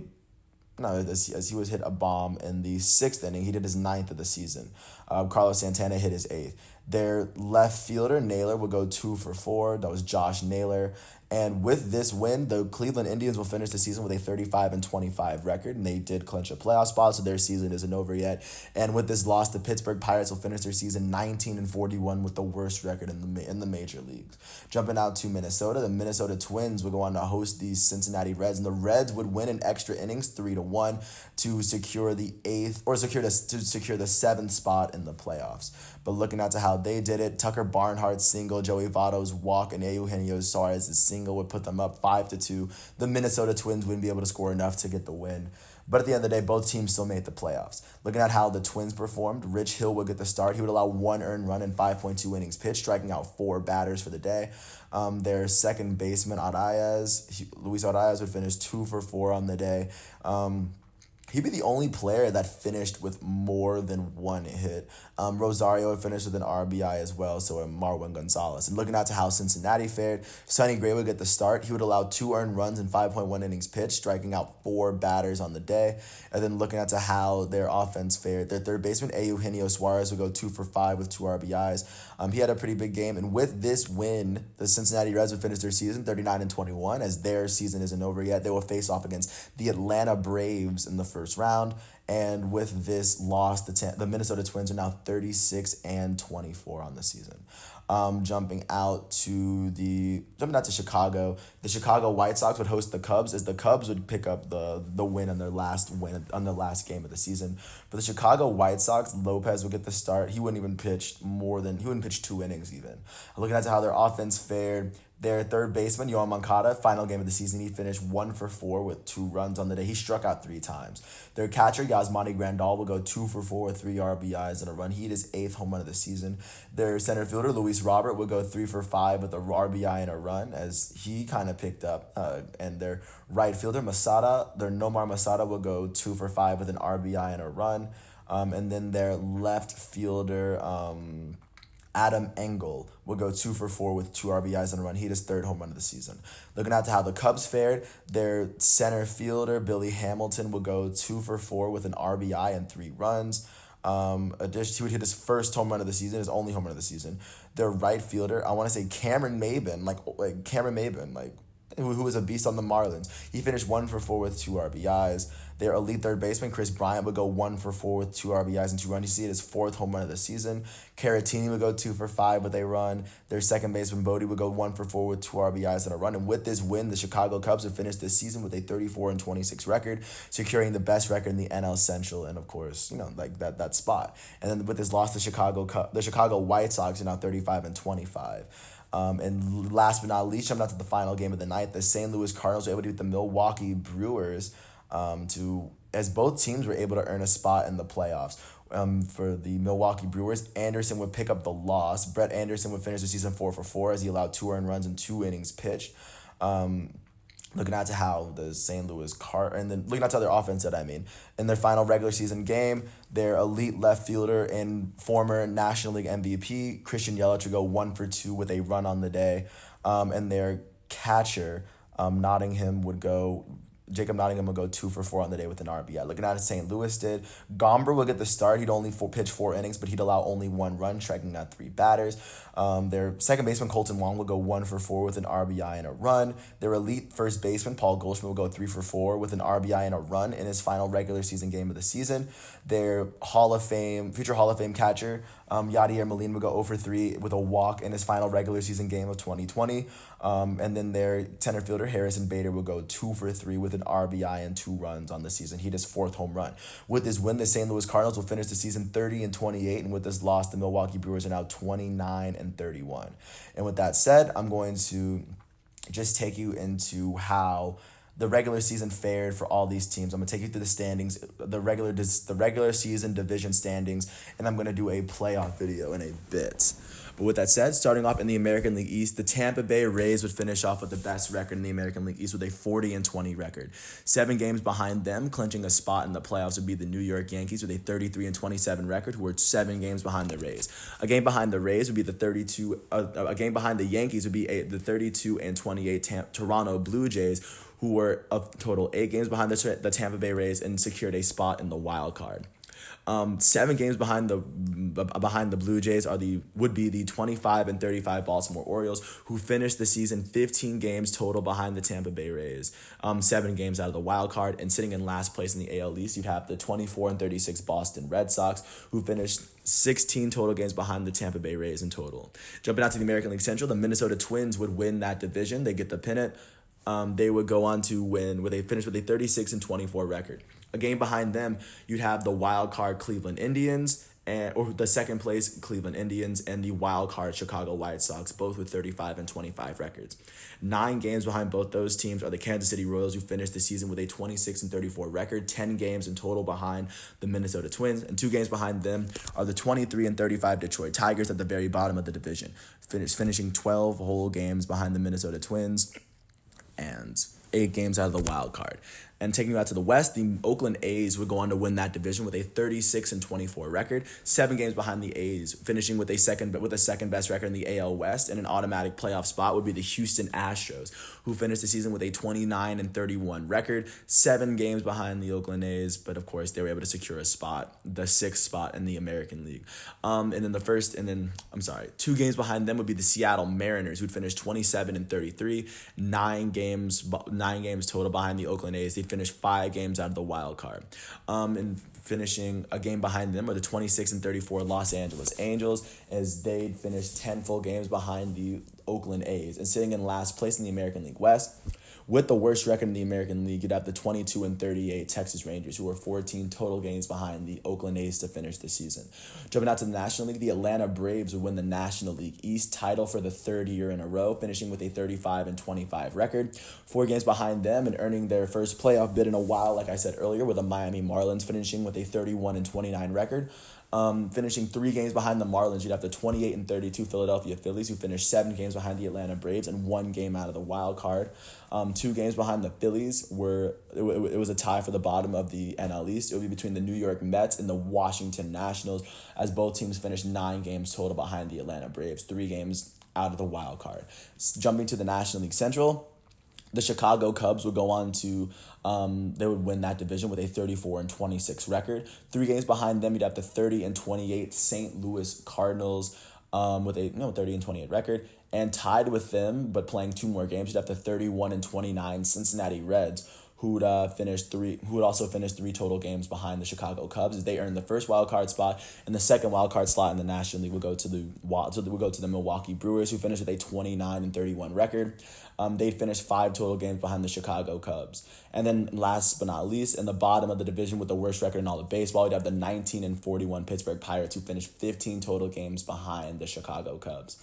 bomb in the 6th inning. He did his 9th of the season. Carlos Santana hit his 8th. Their left fielder, Naylor, would go 2 for 4. That was Josh Naylor. And with this win, the Cleveland Indians will finish the season with a 35-25 record, and they did clinch a playoff spot, so their season isn't over yet. And with this loss, the Pittsburgh Pirates will finish their season 19-41 with the worst record in the major leagues. Jumping out to Minnesota, the Minnesota Twins would go on to host the Cincinnati Reds, and the Reds would win in extra innings 3-1 to secure the 7th spot in the playoffs. But looking out to how they did it, Tucker Barnhart's single, Joey Votto's walk, and Eugenio Suarez's single single would put them up 5-2. The Minnesota Twins wouldn't be able to score enough to get the win. But at the end of the day, both teams still made the playoffs. Looking at how the Twins performed, Rich Hill would get the start. He would allow 1 earned run in 5.2 innings pitched, striking out 4 batters for the day. Their second baseman, Luis Arias, would finish 2 for 4 on the day. He'd be the only player that finished with more than 1 hit. Rosario would finish with an RBI as well, so would Marwin Gonzalez. And looking out to how Cincinnati fared, Sonny Gray would get the start. He would allow 2 earned runs in 5.1 innings pitched, striking out 4 batters on the day. And then looking at to how their offense fared, their third baseman, Eugenio Suarez, would go 2 for 5 with 2 RBIs. He had a pretty big game, and with this win, the Cincinnati Reds would finish their season 39-21, as their season isn't over yet. They will face off against the Atlanta Braves in the first round, and with this loss, the Minnesota Twins are now 36-24 on the season. Jumping out to Chicago, the Chicago White Sox would host the Cubs, as the Cubs would pick up the win on their last game of the season. For the Chicago White Sox, Lopez would get the start. He wouldn't pitch 2 innings even. Looking at how their offense fared, their third baseman, Yoan Moncada, final game of the season, he finished 1 for 4 with 2 runs on the day. He struck out 3 times. Their catcher, Yasmani Grandal, will go 2 for 4 with 3 RBIs and a run. He hit his 8th home run of the season. Their center fielder, Luis Robert, would go 3 for 5 with a RBI and a run, as he kind of picked up. And their right fielder, Nomar Masada, will go 2 for 5 with an RBI and a run. And then their left fielder, Adam Engel will go 2 for 4 with 2 RBIs and a run. He hit his 3rd home run of the season. Looking at how the Cubs fared, their center fielder, Billy Hamilton, will go 2 for 4 with an RBI and 3 runs. He would hit his 1st home run of the season, his only home run of the season. Their right fielder, I want to say Cameron Maybin, who was a beast on the Marlins. He finished 1 for 4 with 2 RBIs. Their elite third baseman, Chris Bryant, would go 1 for 4 with 2 RBIs and 2 runs. You see it, his 4th home run of the season. Caratini would go 2 for 5 with a run. Their second baseman, Bodie, would go 1 for 4 with 2 RBIs and a run. And with this win, the Chicago Cubs would finish this season with a 34-26 record, securing the best record in the NL Central, and of course, that spot. And then with this loss, the Chicago White Sox are now 35-25. And last but not least, jumping out to the final game of the night, the St. Louis Cardinals were able to beat the Milwaukee Brewers, as both teams were able to earn a spot in the playoffs. For the Milwaukee Brewers, Anderson would pick up the loss. Brett Anderson would finish the season 4 for 4, as he allowed 2 earned runs and 2 innings pitched. Looking out to how the St. Louis and then looking out to their offense, in their final regular season game, their elite left fielder and former National League MVP, Christian Yelich, would go 1 for 2 with a run on the day. And their catcher, Jacob Nottingham would go 2 for 4 on the day with an RBI. Looking at it, St. Louis did. Gomber would get the start. He'd only pitch 4 innings, but he'd allow only 1 run, striking out 3 batters. Their second baseman, Colton Wong, would go 1 for 4 with an RBI and a run. Their elite first baseman, Paul Goldschmidt, would go 3 for 4 with an RBI and a run in his final regular season game of the season. Their future Hall of Fame catcher, Yadier Molina, would go 0 for 3 with a walk in his final regular season game of 2020. And then their center fielder, Harrison Bader, would go 2 for 3 with an RBI and 2 runs on the season. He hit his 4th home run. With this win, the St. Louis Cardinals will finish the season 30-28, and with this loss, the Milwaukee Brewers are now 29-31. And with that said, I'm going to just take you into how the regular season fared for all these teams. I'm going to take you through the standings, the regular season division standings, and I'm going to do a playoff video in a bit. But with that said, starting off in the American League East, the Tampa Bay Rays would finish off with the best record in the American League East with a 40-20 record. 7 games behind them, clinching a spot in the playoffs, would be the New York Yankees with a 33-27 record, who were 7 games behind the Rays. A game behind the Rays would be a game behind the Yankees would be the 32-28 Toronto Blue Jays, who were a total 8 games behind the Tampa Bay Rays and secured a spot in the wild card. 7 games behind the Blue Jays would be the 25-35 Baltimore Orioles, who finished the season 15 games total behind the Tampa Bay Rays, 7 games out of the wild card, and sitting in last place in the AL East, you'd have the 24-36 Boston Red Sox, who finished 16 total games behind the Tampa Bay Rays in total. Jumping out to the American League Central, the Minnesota Twins would win that division. They get the pennant. They would go on to win, where they finished with a 36-24 record. A game behind them, you'd have the wild card Cleveland Indians, or the second place Cleveland Indians, and the wild card Chicago White Sox, both with 35 and 25 records. 9 games behind both those teams are the Kansas City Royals, who finished the season with a 26 and 34 record, 10 games in total behind the Minnesota Twins, and 2 games behind them are the 23 and 35 Detroit Tigers at the very bottom of the division, finishing 12 whole games behind the Minnesota Twins and 8 games out of the wild card. And taking you out to the West, the Oakland A's would go on to win that division with a 36 and 24 record, 7 games behind the A's, finishing with a second best record in the AL West, and an automatic playoff spot would be the Houston Astros, who finished the season with a 29 and 31 record, 7 games behind the Oakland A's, but of course they were able to secure a spot, the 6th spot in the American League. And then 2 games behind them would be the Seattle Mariners, who'd finished 27 and 33, 9 games total behind the Oakland A's. They finished 5 games out of the wild card. And finishing a game behind them are the 26 and 34 Los Angeles Angels, as they'd finished 10 full games behind the Oakland A's. And sitting in last place in the American League West, with the worst record in the American League, you'd have the 22 and 38 Texas Rangers, who are 14 total games behind the Oakland A's to finish the season. Jumping out to the National League, the Atlanta Braves would win the National League East title for the 3rd year in a row, finishing with a 35 and 25 record, 4 games behind them, and earning their first playoff bid in a while, like I said earlier, with the Miami Marlins finishing with a 31 and 29 record. Finishing 3 games behind the Marlins, you'd have the 28 and 32 Philadelphia Phillies, who finished 7 games behind the Atlanta Braves and 1 game out of the wild card. 2 games behind the Phillies it was a tie for the bottom of the NL East. It would be between the New York Mets and the Washington Nationals, as both teams finished 9 games total behind the Atlanta Braves, 3 games out of the wild card. Jumping to the National League Central, the Chicago Cubs would go on to, they would win that division with a 34 and 26 record. 3 games behind them, you'd have the 30 and 28 St. Louis Cardinals with a 30 and 28 record. And tied with them, but playing 2 more games, you'd have the 31 and 29 Cincinnati Reds, who would also finish 3 total games behind the Chicago Cubs, as they earned the first wild card spot, and the second wild card slot in the National League would go to the Milwaukee Brewers, who finished with a 29 and 31 record. They'd finish 5 total games behind the Chicago Cubs. And then last but not least, in the bottom of the division with the worst record in all of baseball, you'd have the 19 and 41 Pittsburgh Pirates, who finished 15 total games behind the Chicago Cubs.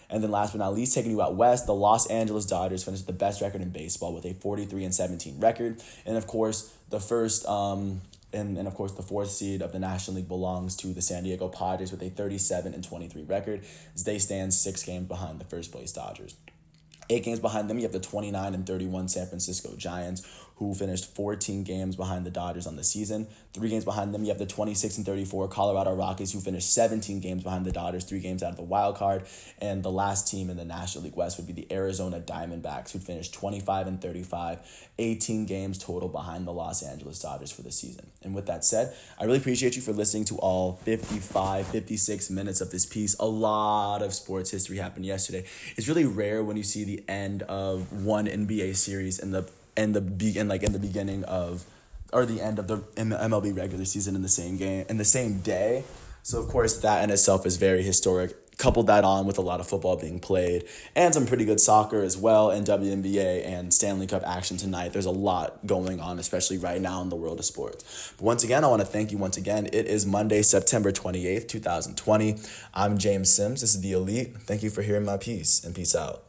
And then last but not least, taking you out west, the Los Angeles Dodgers finished with the best record in baseball with a 43 and 17 record. And of course, the 4th seed of the National League belongs to the San Diego Padres with a 37 and 23 record, as they stand 6 games behind the first place Dodgers. 8 games behind them, you have the 29 and 31 San Francisco Giants, who finished 14 games behind the Dodgers on the season. 3 games behind them, you have the 26 and 34 Colorado Rockies, who finished 17 games behind the Dodgers, 3 games out of the wild card. And the last team in the National League West would be the Arizona Diamondbacks, who finished 25 and 35, 18 games total behind the Los Angeles Dodgers for the season. And with that said, I really appreciate you for listening to all 56 minutes of this piece. A lot of sports history happened yesterday. It's really rare when you see the end of one NBA series in the beginning of, or the end of the MLB regular season in the same game, in the same day. So of course that in itself is very historic. Coupled that on with a lot of football being played and some pretty good soccer as well, and WNBA and Stanley Cup action tonight. There's a lot going on, especially right now in the world of sports. But once again, I want to thank you once again. It is Monday, September 28th, 2020. I'm James Sims. This is The Elite. Thank you for hearing my piece, and peace out.